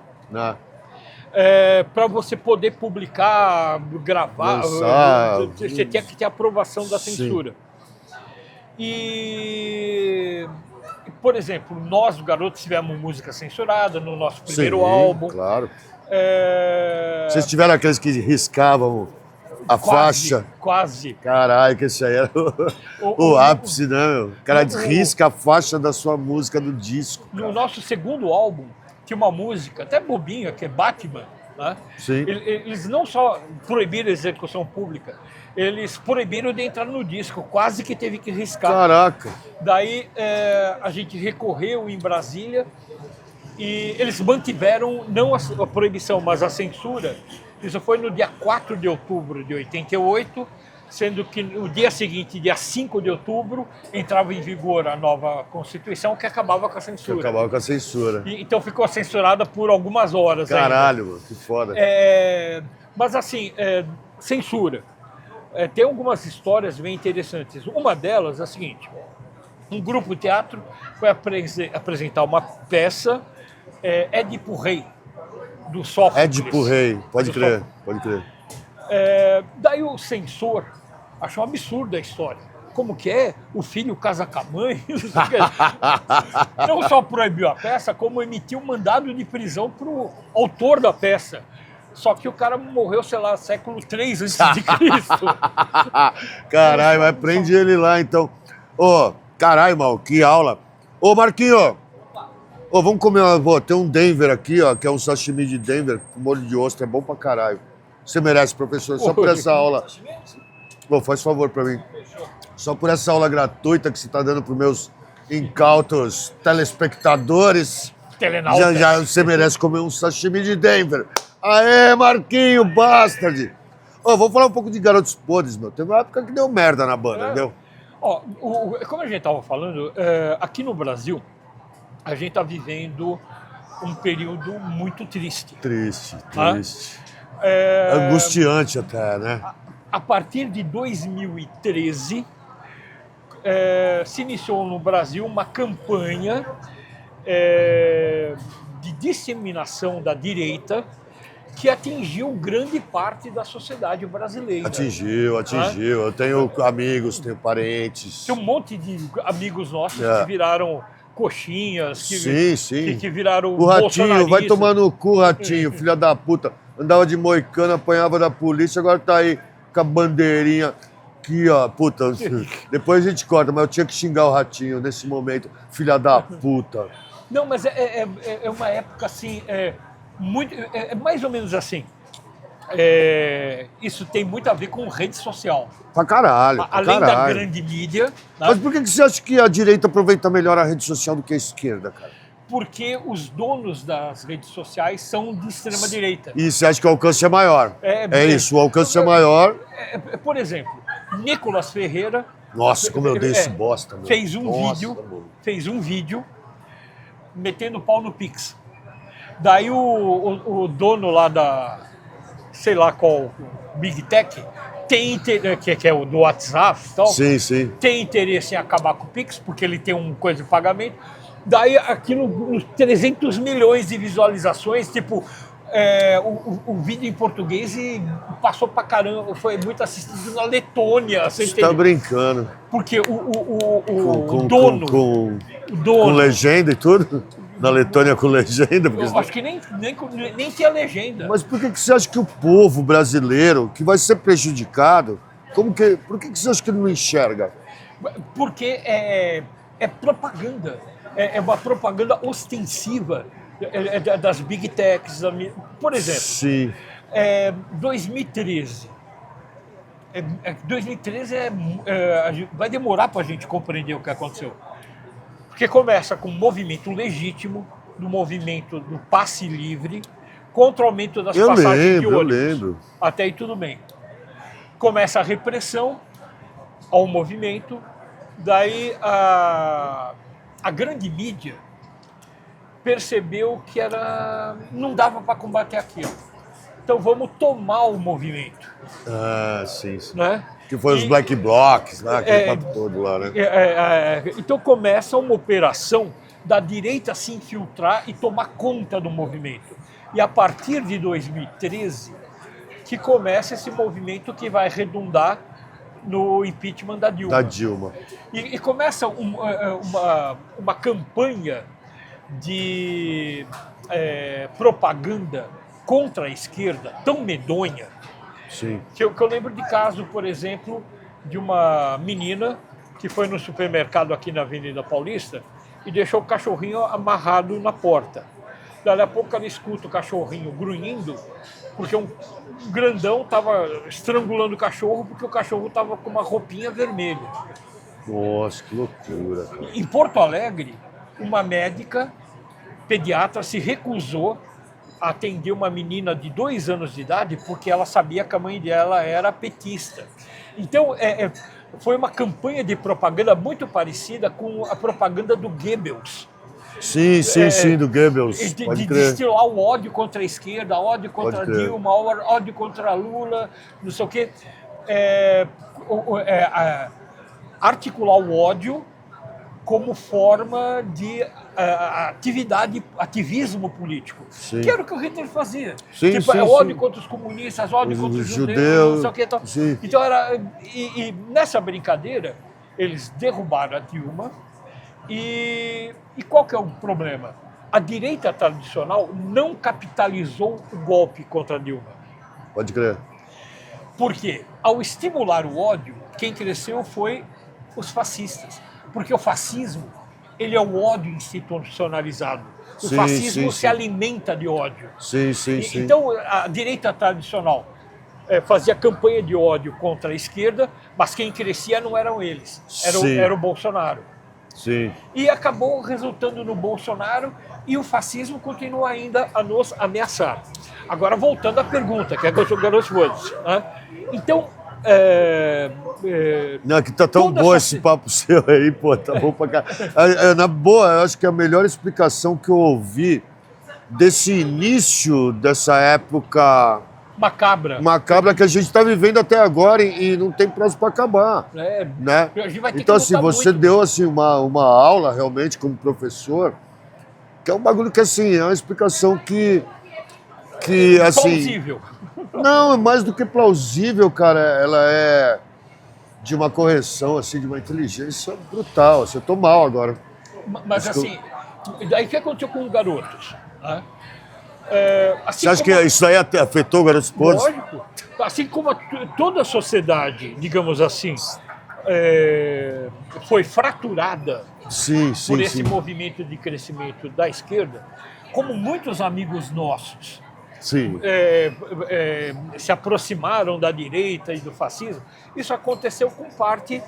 Para você poder publicar, gravar, você tinha que ter aprovação da censura. E, por exemplo, nós, do Garoto, tivemos música censurada no nosso primeiro álbum. Claro. Vocês tiveram aqueles que riscavam A quase, faixa. Quase. Caralho, que esse aí era o ápice, né, meu? O cara risca a faixa da sua música do disco. No nosso segundo álbum, tinha uma música, até bobinha, que é Batman, né? Sim. Eles não só proibiram a execução pública, eles proibiram de entrar no disco, quase que teve que riscar. Caraca. Daí a gente recorreu em Brasília e eles mantiveram não a proibição, mas a censura. Isso foi no dia 4 de outubro de 88, sendo que no dia seguinte, dia 5 de outubro, entrava em vigor a nova Constituição que acabava com a censura. Acabava com a censura. Então ficou censurada por algumas horas. Caralho, mano, que foda. Mas assim, censura. Tem algumas histórias bem interessantes. Uma delas é a seguinte: um grupo de teatro foi apresentar uma peça, Édipo Rei, do Sófocles. Édipo Rei, pode crer, pode crer. Daí o censor achou um absurdo a história. Como que é? O filho casa com a mãe? Não só proibiu a peça, como emitiu um mandado de prisão para o autor da peça. Só que o cara morreu, sei lá, século III a.C. Caralho, mas prende ele lá, então. Ô, caralho, mal, que aula. Ô, Marquinho, vamos comer tem um Denver aqui, ó, que é um sashimi de Denver, com molho de ostra, é bom pra caralho. Você merece, professor, só por essa aula. Faz favor pra mim. Só por essa aula gratuita que você tá dando pros meus incautos telespectadores. Já você merece comer um sashimi de Denver. Aê, Marquinho, bastard! Vamos falar um pouco de Garotos Podres, meu. Teve uma época que deu merda na banda, entendeu? Como a gente estava falando, aqui no Brasil, a gente está vivendo um período muito triste. Triste. Angustiante até, né? A partir de 2013, se iniciou no Brasil uma campanha de disseminação da direita que atingiu grande parte da sociedade brasileira. Atingiu. Eu tenho amigos, tenho parentes. Tem um monte de amigos nossos que viraram coxinhas, que viraram o Ratinho, vai tomar no cu, Ratinho, filha da puta. Andava de moicano, apanhava da polícia, agora tá aí com a bandeirinha. Aqui, ó, puta, depois a gente corta, mas eu tinha que xingar o Ratinho nesse momento, filha da puta. Não, mas é uma época assim, mais ou menos assim. Isso tem muito a ver com rede social. Pra caralho. Além da grande mídia. Tá? Mas por que você acha que a direita aproveita melhor a rede social do que a esquerda, cara? Porque os donos das redes sociais são de extrema direita. E você acha que o alcance é maior? É isso, o alcance é maior. Por exemplo, Nicolas Ferreira. Nossa, como eu dei esse bosta, meu. Fez um vídeo metendo pau no Pix. Daí o dono lá da, sei lá qual, Big Tech, que é o do WhatsApp e tal, sim. Tem interesse em acabar com o Pix, porque ele tem uma coisa de pagamento. Daí aquilo, uns 300 milhões de visualizações, tipo, o vídeo em português passou pra caramba, foi muito assistido na Letônia. Você tá brincando. Porque o dono... Com legenda e tudo? Na Letônia com legenda? Eu acho que nem tinha legenda. Mas por que você acha que o povo brasileiro, que vai ser prejudicado, por que você acha que ele não enxerga? Porque é propaganda. É uma propaganda ostensiva das Big Techs. Por exemplo, sim. 2013. 2013 vai demorar para a gente compreender o que aconteceu. Porque começa com um movimento legítimo, do movimento do passe livre, contra o aumento das passagens de ônibus. Eu lembro. Até aí tudo bem. Começa a repressão ao movimento, daí a grande mídia percebeu que não dava para combater aquilo. Então vamos tomar o movimento. Sim. Né? Que foi os Black Blocs, né? Aquele papo todo lá, né? Então começa uma operação da direita se infiltrar e tomar conta do movimento. E a partir de 2013 que começa esse movimento que vai redundar no impeachment da Dilma. E começa uma campanha de propaganda contra a esquerda tão medonha Sim. Que eu lembro de caso, por exemplo, de uma menina que foi no supermercado aqui na Avenida Paulista e deixou o cachorrinho amarrado na porta. Daí a pouco ela escuta o cachorrinho grunhindo, porque um grandão estava estrangulando o cachorro, porque o cachorro estava com uma roupinha vermelha. Nossa, que loucura, cara. Em Porto Alegre, uma médica pediatra se recusou a atender uma menina de 2 anos de idade porque ela sabia que a mãe dela era petista. Então, foi uma campanha de propaganda muito parecida com a propaganda do Goebbels. Sim, do Goebbels. De Pode crer. destilar o ódio contra a esquerda, ódio contra Pode crer. Dilma, ódio contra Lula, não sei o quê. Articular o ódio como forma de ativismo político. Sim. Que era o que o Hitler fazia. Sim, sim, ódio sim. contra os comunistas, ódio contra os judeus, judeus, não sei o quê. sim. Então era. E nessa brincadeira, eles derrubaram a Dilma. E qual que é o problema? A direita tradicional não capitalizou o golpe contra a Dilma. Pode crer. Por quê? Ao estimular o ódio, quem cresceu foi os fascistas. Porque o fascismo, ele é o ódio institucionalizado. O Sim, fascismo sim. se alimenta de ódio. Sim. Então, a direita tradicional fazia campanha de ódio contra a esquerda, mas quem crescia não eram eles, Sim. era o Bolsonaro. Sim. E acabou resultando no Bolsonaro e o fascismo continua ainda a nos ameaçar. Agora, voltando à pergunta, que é que eu sou garoto Woods, né? Então, Não, que tá tão bom esse papo seu aí, pô, tá bom pra cá. Na boa, eu acho que a melhor explicação que eu ouvi desse início dessa época macabra que a gente tá vivendo até agora e não tem prazo para acabar, né? A gente vai ter Então, que assim, lutar você muito. deu assim uma aula realmente como professor, que é um bagulho que assim, é uma explicação que assim, Plausível. não, é mais do que plausível, cara. Ela é de uma correção, assim, de uma inteligência brutal. Assim, eu tô mal agora. Mas assim, daí o que aconteceu com os garotos? Né? Assim Você acha como, que isso aí afetou o Garotos Podres? lógico, assim como toda a sociedade, digamos assim, foi fraturada Sim, por esse sim. movimento de crescimento da esquerda, como muitos amigos nossos Sim. se aproximaram da direita e do fascismo, isso aconteceu com parte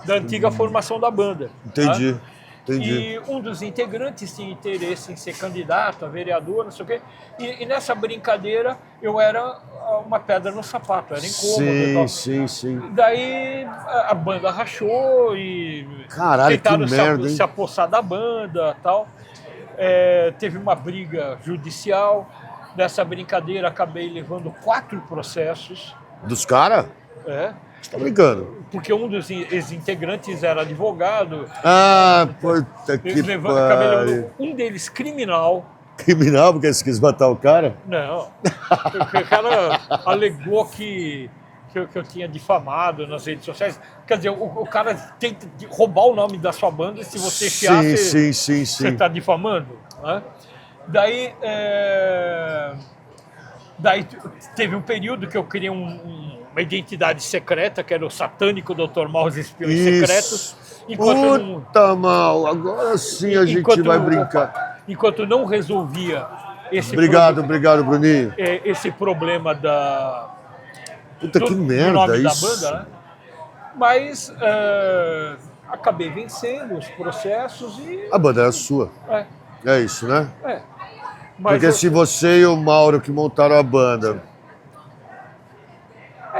da antiga formação da banda. Entendi. Né? Entendi. E um dos integrantes tinha interesse em ser candidato a vereador, não sei o quê. E nessa brincadeira eu era uma pedra no sapato, era incômodo e tal. Sim. Daí a banda rachou e Caralho, tentaram que merda, hein? se apossar da banda e tal. Teve uma briga judicial. Nessa brincadeira acabei levando 4 processos. Dos caras? Você tá brincando? Porque um dos ex-integrantes era advogado. Ah, puta que Acabei pariu. levando um deles criminal. Criminal, porque você quis matar o cara? Não. O cara alegou que eu tinha difamado nas redes sociais. Quer dizer, o cara tenta roubar o nome da sua banda e se você chiar, você está difamando. Né? Daí teve um período que eu criei uma identidade secreta, que era o satânico Dr. Mal os Espiões Secretos. Puta mal, agora sim a gente vai brincar. Enquanto não resolvia esse Obrigado, Bruninho. esse problema Puta que do merda nome isso. da banda, né? Mas acabei vencendo os processos e... A banda é sua. É isso, né? Mas porque se você e o Mauro que montaram a banda...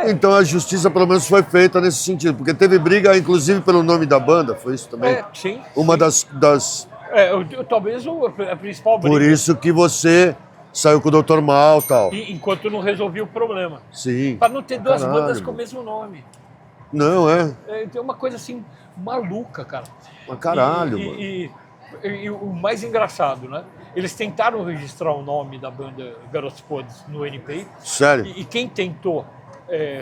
Então a justiça pelo menos foi feita nesse sentido. Porque teve briga, inclusive, pelo nome da banda. Foi isso também? Sim. Uma das... talvez a principal briga. Por isso que você saiu com o Dr. Mal e tal. Enquanto não resolvi o problema. Sim. Para não ter duas bandas com o mesmo nome. Não, Tem uma coisa assim, maluca, cara. Mas caralho, mano. E o mais engraçado, né? Eles tentaram registrar o nome da banda Garotos Podres no NPI. Sério? E quem tentou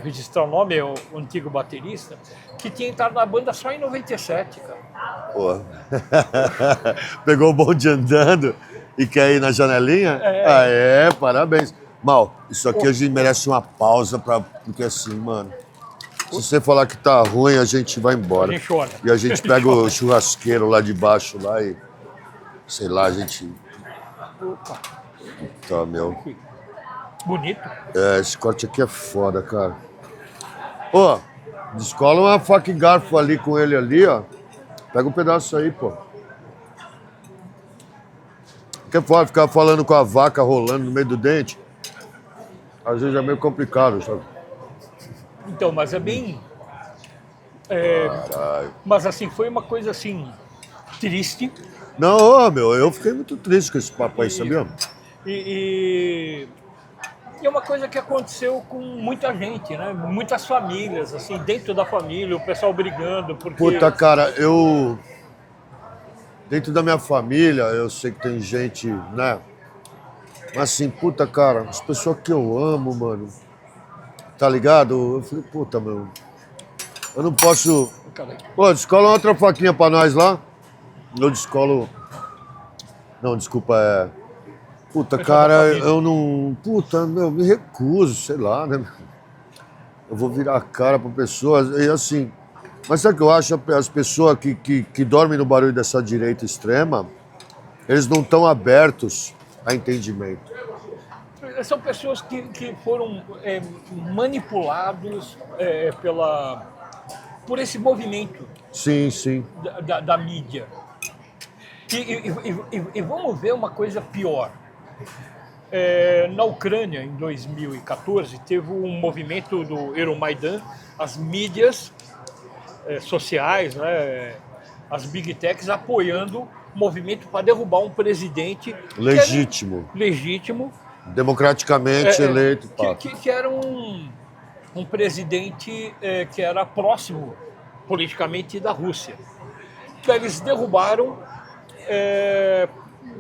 registrar o nome é o antigo baterista, que tinha entrado na banda só em 97, cara. Pô. Pegou o bonde andando e quer ir na janelinha? Parabéns. Mal, isso aqui a gente merece uma pausa, porque assim, mano, se você falar que tá ruim, a gente vai embora. A gente chora. E a gente pega o churrasqueiro lá de baixo lá e, sei lá, a gente... Opa, Tá, meu. aqui. Bonito. É, esse corte aqui é foda, cara. Ô, descola uma faca e garfo ali com ele ali, ó. Pega um pedaço aí, pô. Que é foda ficar falando com a vaca rolando no meio do dente. Às vezes é meio complicado, sabe? Então, mas é bem... Caralho. Mas assim, foi uma coisa assim, triste. Não, ô, meu, eu fiquei muito triste com esse papo aí, sabia? E é uma coisa que aconteceu com muita gente, né? Muitas famílias, assim, dentro da família, o pessoal brigando, porque... Puta, cara, eu... Dentro da minha família, eu sei que tem gente, né? Mas assim, puta, cara, as pessoas que eu amo, mano, tá ligado? Eu falei, puta, meu, eu não posso... Pô, descola outra faquinha pra nós lá. Eu descolo... Não, desculpa, é... Puta, cara, eu não... Puta, meu, me recuso, sei lá, né? Eu vou virar a cara pra pessoas e assim... Mas sabe o que eu acho? As pessoas que dormem no barulho dessa direita extrema, eles não estão abertos a entendimento. São pessoas que foram manipulados por esse movimento Sim, sim. da mídia. E vamos ver uma coisa pior. Na Ucrânia, em 2014, teve um movimento do Euromaidan, as mídias sociais, né, as big techs apoiando o movimento para derrubar um presidente Legítimo. legítimo, Democraticamente eleito. Pá. que era um presidente que era próximo politicamente da Rússia. Então, eles derrubaram,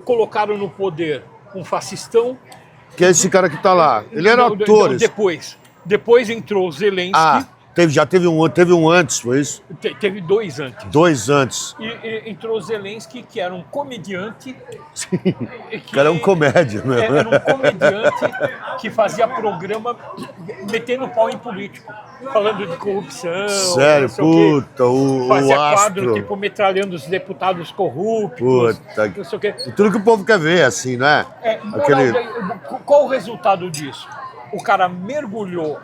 colocaram no poder um fascistão. Que é esse cara que tá lá. Ele era ator. Depois entrou Zelensky. Ah, teve um antes, foi isso? Teve dois antes. Dois antes. E entrou Zelensky, que era um comediante. O cara é um comédia, meu. Era um comediante que fazia programa metendo pau em político, falando de corrupção. Sério, puta, o fazia astro. quadro, tipo, metralhando os deputados corruptos. Puta, não sei o quê. tudo que o povo quer ver, assim, não é? Qual o resultado disso? O cara mergulhou,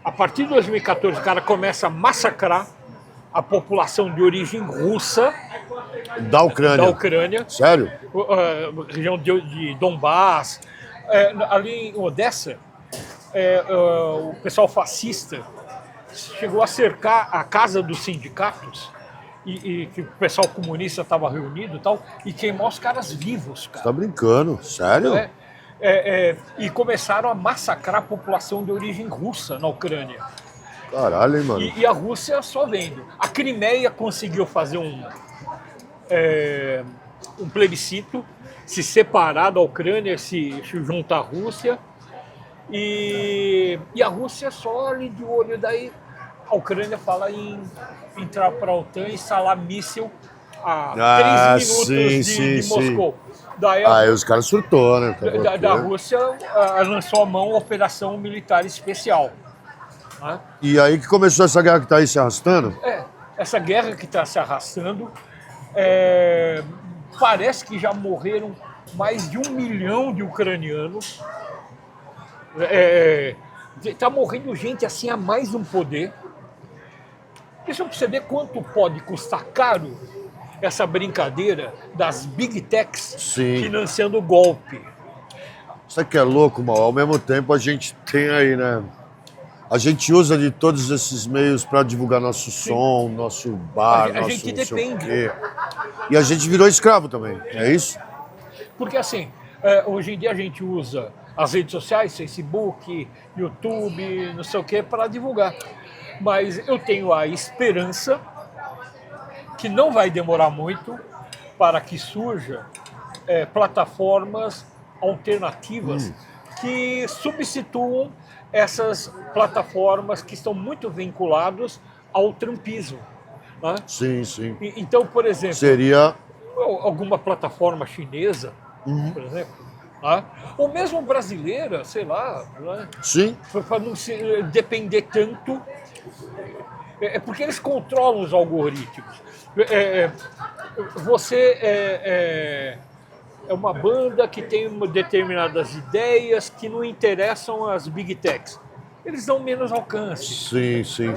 a partir de 2014, o cara começa a massacrar a população de origem russa Da Ucrânia. Sério? Região de Donbass, ali em Odessa, o pessoal fascista chegou a cercar a casa dos sindicatos e que o pessoal comunista estava reunido e tal, e queimar os caras vivos, cara. Você tá brincando? Sério? E começaram a massacrar a população de origem russa na Ucrânia. Caralho, hein, mano? E a Rússia só vendo. A Crimeia conseguiu fazer um plebiscito, se separar da Ucrânia, se juntar à Rússia. E a Rússia só ali de olho. Daí a Ucrânia fala em entrar para a OTAN e instalar míssil a 3 minutos de Moscou. Daí os caras surtou, né? Da Rússia lançou a mão a Operação Militar Especial. Né? E aí que começou essa guerra que tá aí se arrastando? Essa guerra que está se arrastando, parece que já morreram mais de 1 milhão de ucranianos. Está morrendo gente assim a mais um poder. Deixa eu perceber quanto pode custar caro essa brincadeira das big techs financiando o golpe. Isso aqui é louco, mal. Ao mesmo tempo a gente tem aí, né? A gente usa de todos esses meios para divulgar nosso som, nosso bar, a gente depende. E a gente virou escravo também, é isso? Porque assim, hoje em dia a gente usa as redes sociais, Facebook, YouTube, não sei o que, para divulgar. Mas eu tenho a esperança que não vai demorar muito para que surja plataformas alternativas que substituam essas plataformas que estão muito vinculadas ao trumpismo. Né? Sim, sim. Então, por exemplo, seria alguma plataforma chinesa, por exemplo, Né? Ou mesmo brasileira, sei lá, né? Sim. Para não se depender tanto. É porque eles controlam os algoritmos. Você é uma banda que tem determinadas ideias que não interessam às big techs. Eles dão menos alcance. Sim, sim.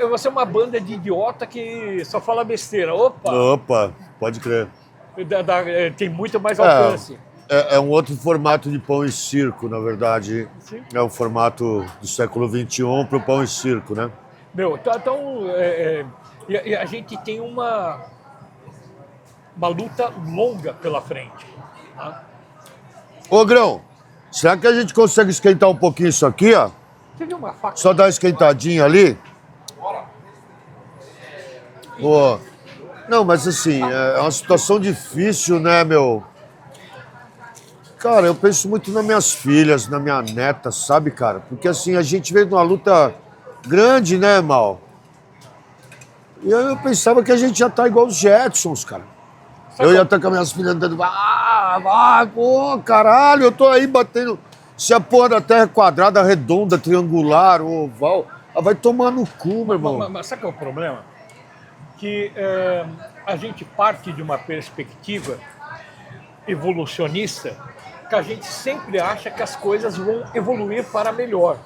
Você é uma banda de idiota que só fala besteira. Opa, Opa, pode crer. tem muito mais alcance. É um outro formato de pão e circo, na verdade. Sim. É um formato do século XXI para o pão e circo, né? Então, e a gente tem uma luta longa pela frente. Tá? Ô, Grão, será que a gente consegue esquentar um pouquinho isso aqui, ó? Você viu uma faca? Só dar uma esquentadinha ali? Pô. Não, mas assim, é uma situação difícil, né, meu? Cara, eu penso muito nas minhas filhas, na minha neta, sabe, cara? Porque assim, a gente veio de uma luta grande, né, Mal? E eu pensava que a gente já tá igual os Jetsons, cara. Eu ia estar com as minhas filhas andando, vai, pô, caralho, eu tô aí batendo. Se a porra da terra é quadrada, redonda, triangular, oval, vai tomar no cu, meu irmão. Mas sabe qual é o problema? Que a gente parte de uma perspectiva evolucionista que a gente sempre acha que as coisas vão evoluir para melhor.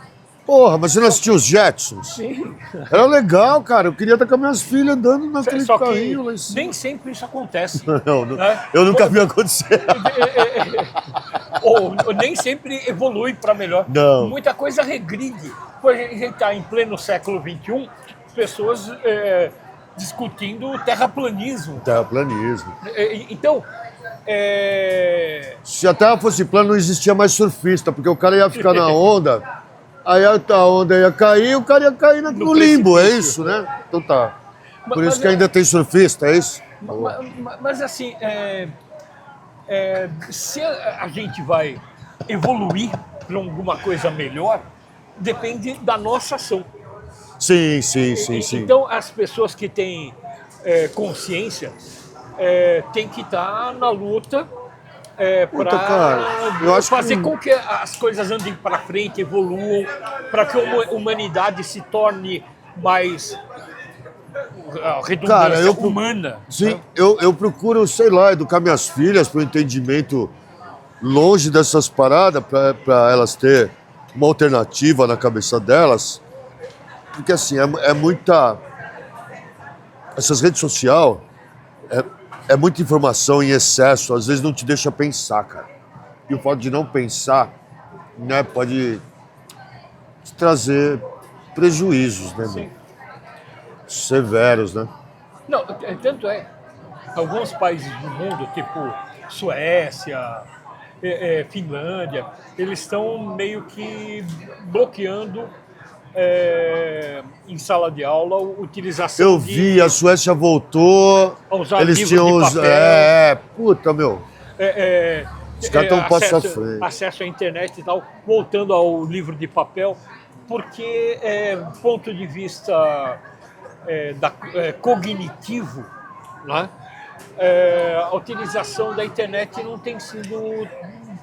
Porra, mas você não assistiu os Jetsons? Sim. Era legal, cara. Eu queria estar com as minhas filhas andando naquele Só que carrinho lá em cima. nem sempre isso acontece. Né? Eu nunca vi acontecer. Ou nem sempre evolui para melhor. Não. Muita coisa regride. Pô, a gente está em pleno século XXI, pessoas discutindo terraplanismo. Terraplanismo. Então, se a Terra fosse plana, não existia mais surfista, porque o cara ia ficar na onda, aí a onda ia cair, o cara ia cair no limbo, é isso, né? Então tá. Por isso que ainda tem surfista, é isso? Mas assim, se a gente vai evoluir para alguma coisa melhor, depende da nossa ação. Sim. Então, as pessoas que têm consciência têm que estar na luta para fazer com que as coisas andem para frente, evoluam, para que a humanidade se torne mais redundância humana. Sim, né? eu procuro, sei lá, educar minhas filhas para o entendimento longe dessas paradas, para elas ter uma alternativa na cabeça delas. Porque assim, é muita... Essas redes sociais é muita informação em excesso, às vezes não te deixa pensar, cara. E o fato de não pensar, né, pode te trazer prejuízos, né, meu? Severos, né? Não, tanto alguns países do mundo, tipo Suécia, Finlândia, eles estão meio que bloqueando em sala de aula a utilização Eu vi, a Suécia voltou, eles tinham os... puta, meu. Os caras estão um passo à frente. Acesso à internet e tal, voltando ao livro de papel, porque, do ponto de vista cognitivo, né, a utilização da internet não tem sido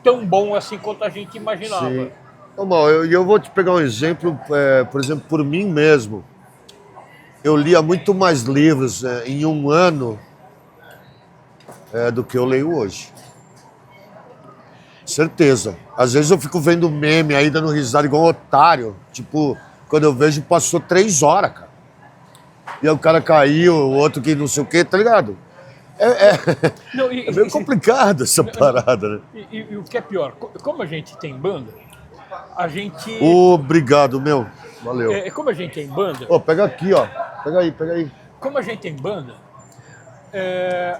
tão bom assim quanto a gente imaginava. Sim. Bom, eu vou te pegar um exemplo, por exemplo, por mim mesmo. Eu lia muito mais livros em um ano do que eu leio hoje. Certeza. Às vezes eu fico vendo meme aí, dando risada igual um otário. Tipo, quando eu vejo, passou 3 horas, cara. E aí o cara caiu, o outro que não sei o quê, tá ligado? É meio complicado essa parada, né? E o que é pior, como a gente tem banda, a gente... Obrigado, meu. Valeu. Como a gente tem banda... Pega aqui, ó. Pega aí. Como a gente tem banda,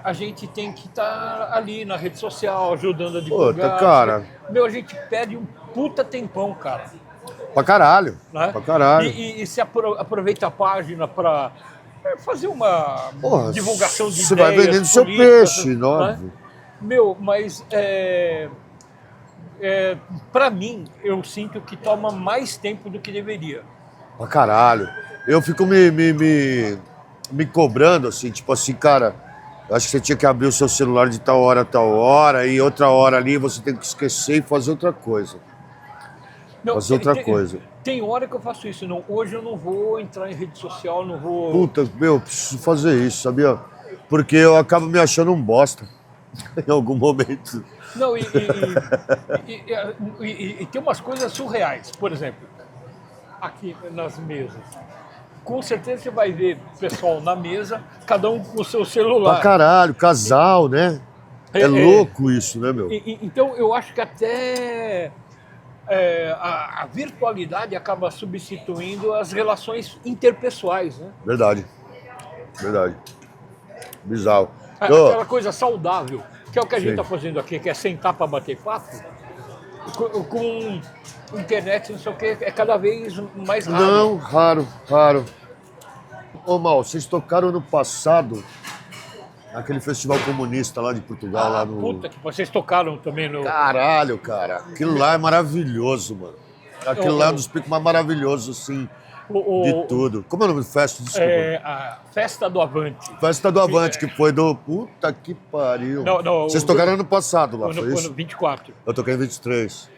a gente tem que estar ali na rede social, ajudando a divulgar. Puta, cara. A gente perde um puta tempão, cara. Pra caralho. Né? Pra caralho. E se aproveita a página pra fazer uma divulgação de ideias. Você vai vendendo seu peixe, óbvio. Né? Mas... para mim, eu sinto que toma mais tempo do que deveria. Pra caralho. Eu fico me cobrando, assim, tipo assim, cara, Eu acho que você tinha que abrir o seu celular de tal hora a tal hora, e outra hora ali você tem que esquecer e fazer outra coisa. Não, Fazer outra coisa. Tem hora que eu faço isso. Não, hoje eu não vou entrar em rede social, não vou. Puta, meu, preciso fazer isso, sabia? Porque eu acabo me achando um bosta em algum momento. Não, e tem umas coisas surreais. Por exemplo, aqui nas mesas. Com certeza você vai ver pessoal na mesa, cada um com o seu celular. Pra caralho, casal, né? É louco isso, né, meu? Então eu acho que até a virtualidade acaba substituindo as relações interpessoais, né? Verdade. Verdade. Bizarro. Aquela coisa saudável, que é o que a gente Sim. está fazendo aqui, que é sentar para bater papo, com internet, não sei o que, é cada vez mais raro. Não, raro, raro. Ô, Mal, vocês tocaram no passado naquele festival comunista lá de Portugal, lá no... Puta que vocês tocaram também no... Caralho, cara. Aquilo lá é maravilhoso, mano. Aquilo lá é um dos picos mais maravilhosos, assim, de tudo. Como é o nome do festa? Desculpa. A Festa do Avante. Festa do Avante, que foi do... Puta que pariu. Não, Vocês tocaram ano passado lá, foi no isso? 24. Eu toquei em 23.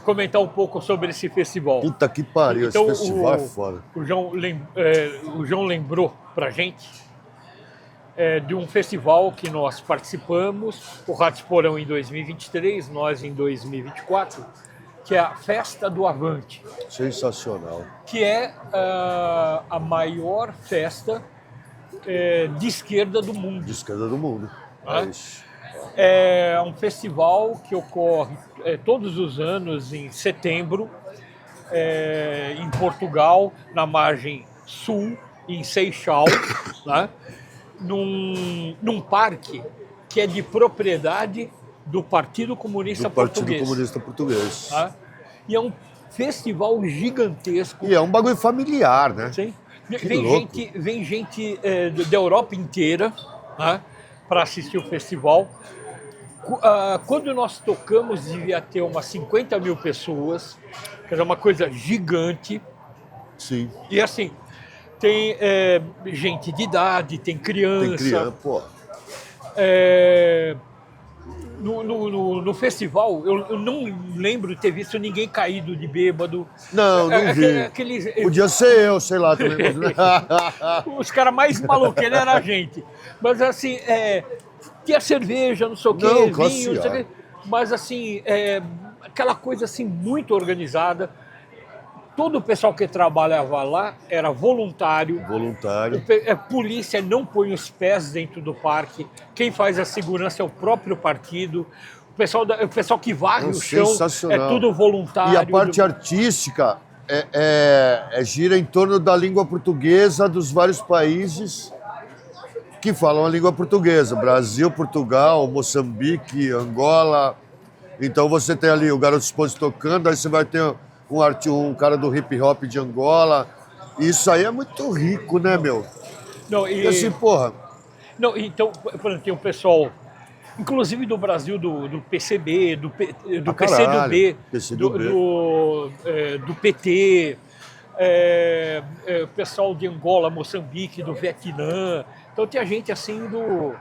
Comentar um pouco sobre esse festival. Puta que pariu, Então, esse festival é foda. O João lembrou pra gente de um festival que nós participamos, o Ratos Porão em 2023, nós em 2024, que é a Festa do Avante, Sensacional. que é a maior festa de esquerda do mundo. De esquerda do mundo. Ah. Isso. É um festival que ocorre todos os anos em setembro, em Portugal, na margem sul, em Seixal, né? num parque que é de propriedade do Partido Comunista Português. Partido Comunista Português. Tá? E é um festival gigantesco. E é um bagulho familiar, né? Sim. Que Vem gente da Europa inteira, né, para assistir o festival. Quando nós tocamos, devia ter umas 50 mil pessoas, que era uma coisa gigante. Sim. E assim, tem gente de idade, tem criança. Tem criança, pô. No festival, eu não lembro de ter visto ninguém caído de bêbado. Não vi. Podia ser eu, sei lá também. Os caras mais maloqueiros era a gente. Mas assim, tinha cerveja, não sei o quê, Não, vinho, classe não sei o A. quê. Mas assim, aquela coisa assim muito organizada. Todo o pessoal que trabalhava lá era voluntário. Voluntário. Polícia não põe os pés dentro do parque. Quem faz a segurança é o próprio partido. O pessoal que varre o chão é tudo voluntário. E a parte artística gira em torno da língua portuguesa dos vários países que falam a língua portuguesa. Brasil, Portugal, Moçambique, Angola. Então você tem ali o Garoto Esponja tocando, aí você vai ter um cara do hip hop de Angola. Isso aí é muito rico, né, meu? Não, e assim, porra. Não, então, por exemplo, tem um pessoal, inclusive do Brasil, do PCB, do PCdoB, do PT, pessoal de Angola, Moçambique, do Vietnã. Então tem a gente assim do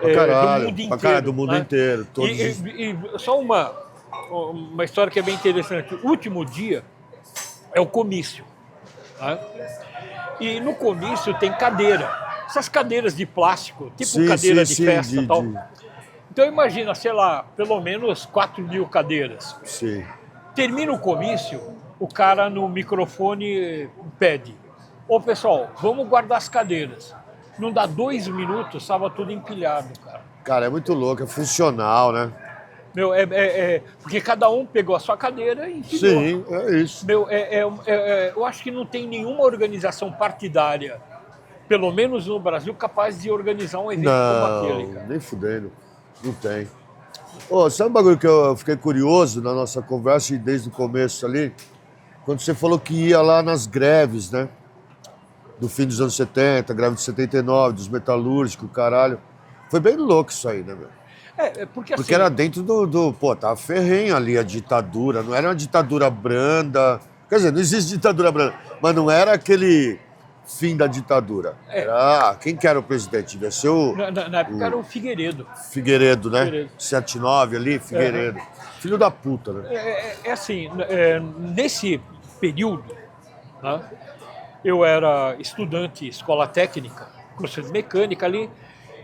mundo inteiro. Do mundo inteiro. E só uma história que é bem interessante. O último dia é o comício. Tá? E no comício tem cadeira. Essas cadeiras de plástico, tipo cadeira de festa e tal. Então imagina, sei lá, pelo menos 4 mil cadeiras. Sim. Termina o comício, o cara no microfone pede: ô pessoal, vamos guardar as cadeiras. Não dá 2 minutos, estava tudo empilhado, cara. Cara, é muito louco, é funcional, né? Meu, porque cada um pegou a sua cadeira e empilhou. Sim, é isso. Meu, eu acho que não tem nenhuma organização partidária, pelo menos no Brasil, capaz de organizar um evento como aquele, cara. Nem fudendo. Não tem. Sabe um bagulho que eu fiquei curioso na nossa conversa e desde o começo ali? Quando você falou que ia lá nas greves, né? Do fim dos anos 70, greve de 79, dos metalúrgicos, caralho. Foi bem louco isso aí, né, meu? Porque assim, era dentro Pô, tava ferrenho ali a ditadura. Não era uma ditadura branda. Quer dizer, não existe ditadura branda. Mas não era aquele fim da ditadura? Quem que era o presidente? Devia ser o Na época era o Figueiredo. Figueiredo, né? Figueiredo. 79 ali, Figueiredo. Filho da puta, né? Assim, nesse período, né, eu era estudante, escola técnica, curso de mecânica ali,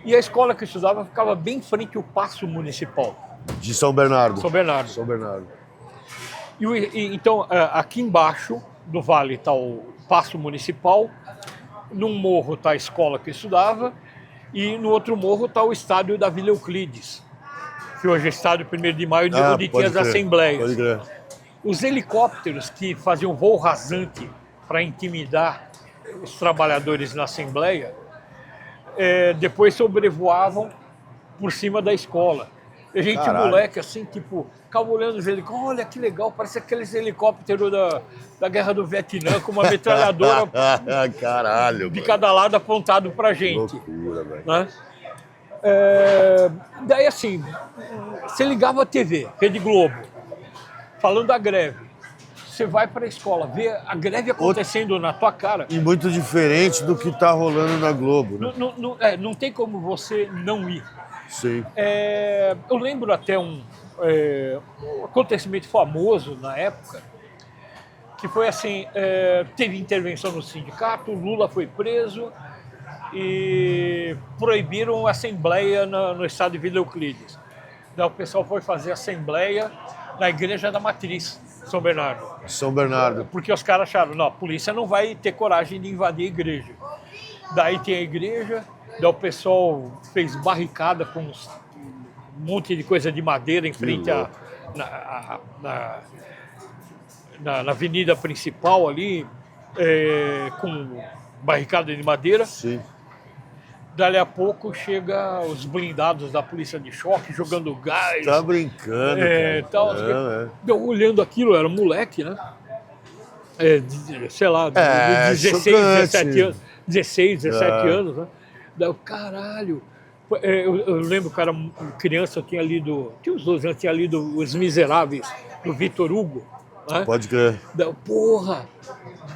e a escola que eu estudava ficava bem em frente ao Paço Municipal. De São Bernardo. São Bernardo. São Bernardo. Então, aqui embaixo do vale está o Paço Municipal, num morro está a escola que eu estudava, e no outro morro está o estádio da Vila Euclides, que hoje é estádio 1º de Maio, onde tinha as assembleias. Pode crer. Os helicópteros que faziam voo rasante para intimidar os trabalhadores na Assembleia, depois sobrevoavam por cima da escola. E a gente, Caralho. moleque, assim, tipo, ficava olhando os helicópteros, olha que legal, parece aqueles helicópteros da Guerra do Vietnã, com uma metralhadora Caralho, de mano. cada lado apontado pra gente. Loucura, velho. Né? Daí, assim, você ligava a TV, Rede Globo, falando da greve. Você vai para a escola, vê a greve acontecendo na tua cara. E muito diferente do que tá rolando na Globo, né? Não tem como você não ir. Sim. Eu lembro até um acontecimento famoso na época, que foi assim, teve intervenção no sindicato, o Lula foi preso e proibiram a assembleia no estado de Vila Euclides. Daí o pessoal foi fazer assembleia na Igreja da Matriz, São Bernardo. São Bernardo. Porque os caras acharam, não, a polícia não vai ter coragem de invadir a igreja. Daí tem a igreja, daí o pessoal fez barricada com um monte de coisa de madeira em frente na avenida principal ali, com barricada de madeira. Sim. Dali a pouco chega os blindados da polícia de choque jogando gás. Tá brincando, cara. Tal. Eu olhando aquilo, eu era um moleque, né? Sei lá, de 16, chocante. 17 anos. 16, 17 anos, né? Daí eu, caralho. Eu lembro que eu era criança, eu tinha lido, tinha uns 12 anos, tinha lido Os Miseráveis, do Victor Hugo. Né? Pode crer. Daí eu, porra,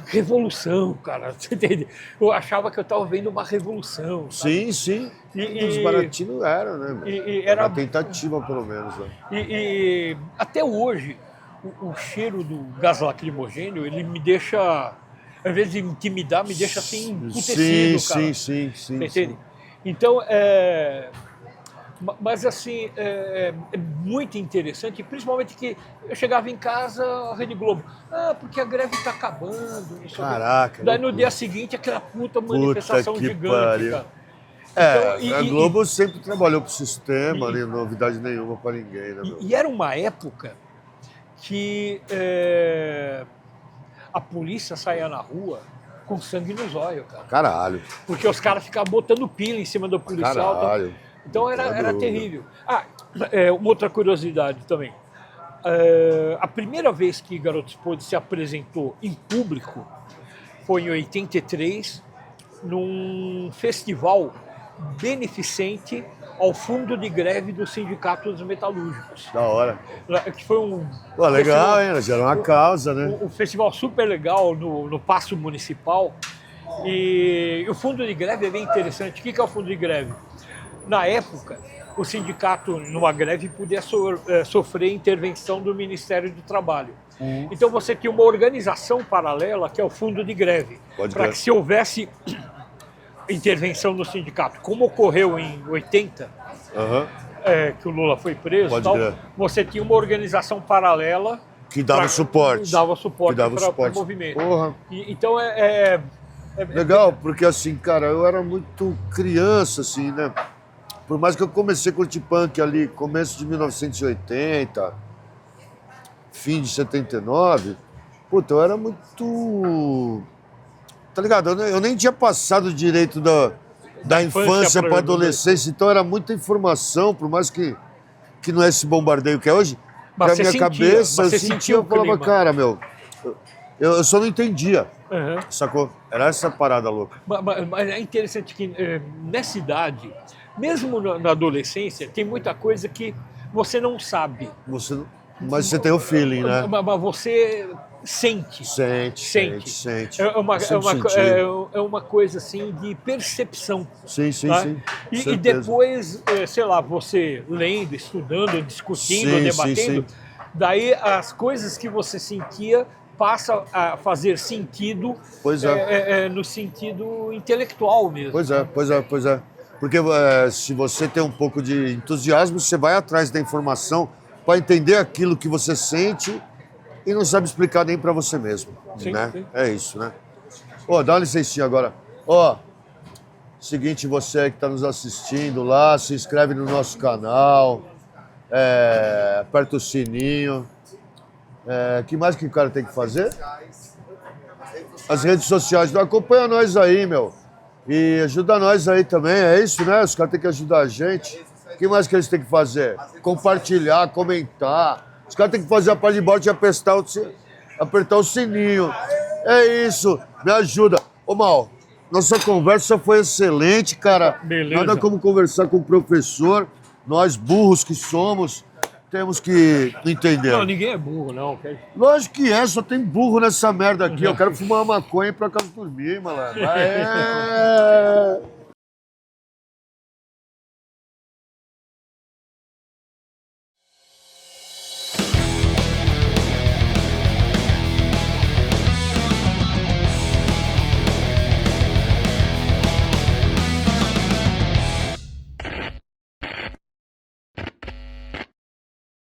revolução, cara. Você entende? Eu achava que eu estava vendo uma revolução. Sabe? Sim. Os baratinos eram, né? Meu? Era uma tentativa, pelo menos. Né? E até hoje, o cheiro do gás lacrimogêneo, ele me deixa, ao invés de intimidar, me deixa assim, emputecido, cara. Sim. Entende? Então, mas assim, é muito interessante, principalmente que eu chegava em casa, a Rede Globo, porque a greve está acabando. Caraca. Daí no dia seguinte, aquela manifestação que gigante, pariu. cara. A Globo sempre trabalhou pro sistema, nem novidade nenhuma para ninguém, né, meu? E era uma época que a polícia saía na rua com sangue nos olhos, cara. Caralho. Porque os caras ficavam botando pilha em cima do policial. Caralho. Então era terrível. Uma outra curiosidade também. A primeira vez que Garotos Podres se apresentou em público foi em 83, num festival beneficente ao fundo de greve do Sindicato dos Metalúrgicos. Da hora. Que foi um Pô, legal, hein? Já era uma causa, né? um festival super legal no Paço Municipal. E o fundo de greve é bem interessante. O que é o fundo de greve? Na época, o sindicato, numa greve, podia sofrer intervenção do Ministério do Trabalho. Então você tinha uma organização paralela, que é o fundo de greve, para que se houvesse intervenção no sindicato, como ocorreu em 80, que o Lula foi preso, você tinha uma organização paralela que dava suporte. Dava suporte para o movimento. Porra. Então legal, porque assim, cara, eu era muito criança, assim, né? Por mais que eu comecei a curtir punk ali, começo de 1980, fim de 79, puta, eu era muito... Tá ligado? Eu nem tinha passado direito da infância para adolescência, então era muita informação, por mais que não é esse bombardeio que é hoje, mas que a minha cabeça, eu sentia, eu falava, cara, meu, eu só não entendia, sacou? Era essa parada louca. Mas é interessante que nessa idade, mesmo na adolescência, tem muita coisa que você não sabe. Mas você tem o feeling, né? Mas você sente. Sente. é uma coisa assim de percepção. Sim, sim, Tá? sim. E Certeza. depois, sei lá, você lendo, estudando, discutindo, Sim, debatendo, sim, sim. daí as coisas que você sentia passam a fazer sentido Pois no sentido intelectual mesmo. Pois é, né? pois é, pois é. Porque se você tem um pouco de entusiasmo, você vai atrás da informação para entender aquilo que você sente e não sabe explicar nem para você mesmo, Sim, né? sim. É isso, né? Ó, dá uma licencinha agora. Ó, seguinte, você aí que está nos assistindo lá, se inscreve no nosso canal, aperta o sininho. Que mais que o cara tem que fazer? As redes sociais. Não, acompanha nós aí, meu. E ajuda nós aí também, é isso, né? Os caras têm que ajudar a gente. O que mais que eles têm que fazer? Compartilhar, comentar. Os caras têm que fazer a parte de baixo e apertar o sininho. É isso, me ajuda. Ô, Mal, nossa conversa foi excelente, cara. Beleza. Nada como conversar com o professor. Nós, burros que somos, temos que entender. Não, ninguém é burro, não. Lógico que é, só tem burro nessa merda aqui. Eu quero fumar uma maconha e ir pra casa dormir, malandro. É.